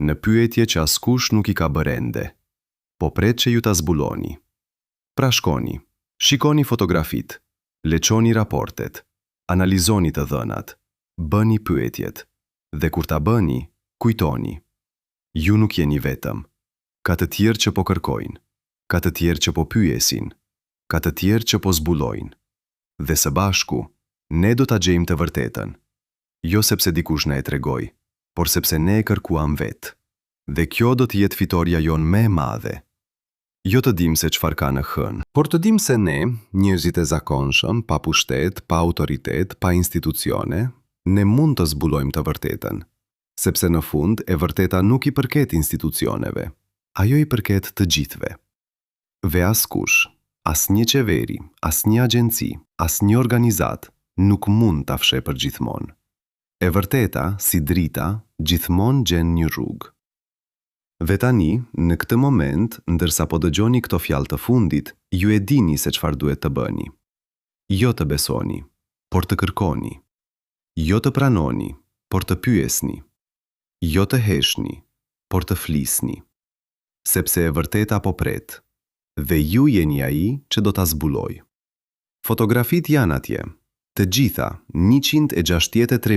në pyetje që askush nuk i ka bërë ende, po pret që ju ta zbuloni. Pra shkoni, shikoni fotografit, leçoni raportet, analizoni të dhënat, bëni pyetjet, dhe kur ta bëni, kujtoni. Ju nuk jeni vetëm. Ka të tjerë që po kërkojnë, ka të tjerë që po pyesin, ka të tjerë që po zbulojnë. Dhe së bashku, ne do ta gjejmë të vërtetën. Jo sepse dikush na e tregoi, por sepse ne e kërkuam vetë. Dhe kjo do të jetë fitoria jonë më e madhe. Jo të dim se çfarë ka në hën, por të dim se ne, njerëzit e zakonshëm, pa pushtet, pa autoritet, pa institucione, ne mund të zbulojmë të vërtetën. Sepse në fund e vërteta nuk i përket institucioneve. Ajo i përket të gjithve. Ve askush, asnjë qeveri, asnjë agjenci, asnjë organizat nuk mund ta fshë përgjithmonë. E vërteta, si drita, gjithmonë gjen një rrugë. Dhe tani, në këtë moment, ndërsa po dëgjoni këto fjalë të fundit, ju e dini se çfarë duhet të bëni. Jo të besoni, por të kërkoni. Jo të pranoni, por të pyesni. Jo të heshni, por të flisni. Sepse e vërteta po pret, dhe ju jeni ai që do ta zbuloj. Fotografit janë atje, të gjitha 163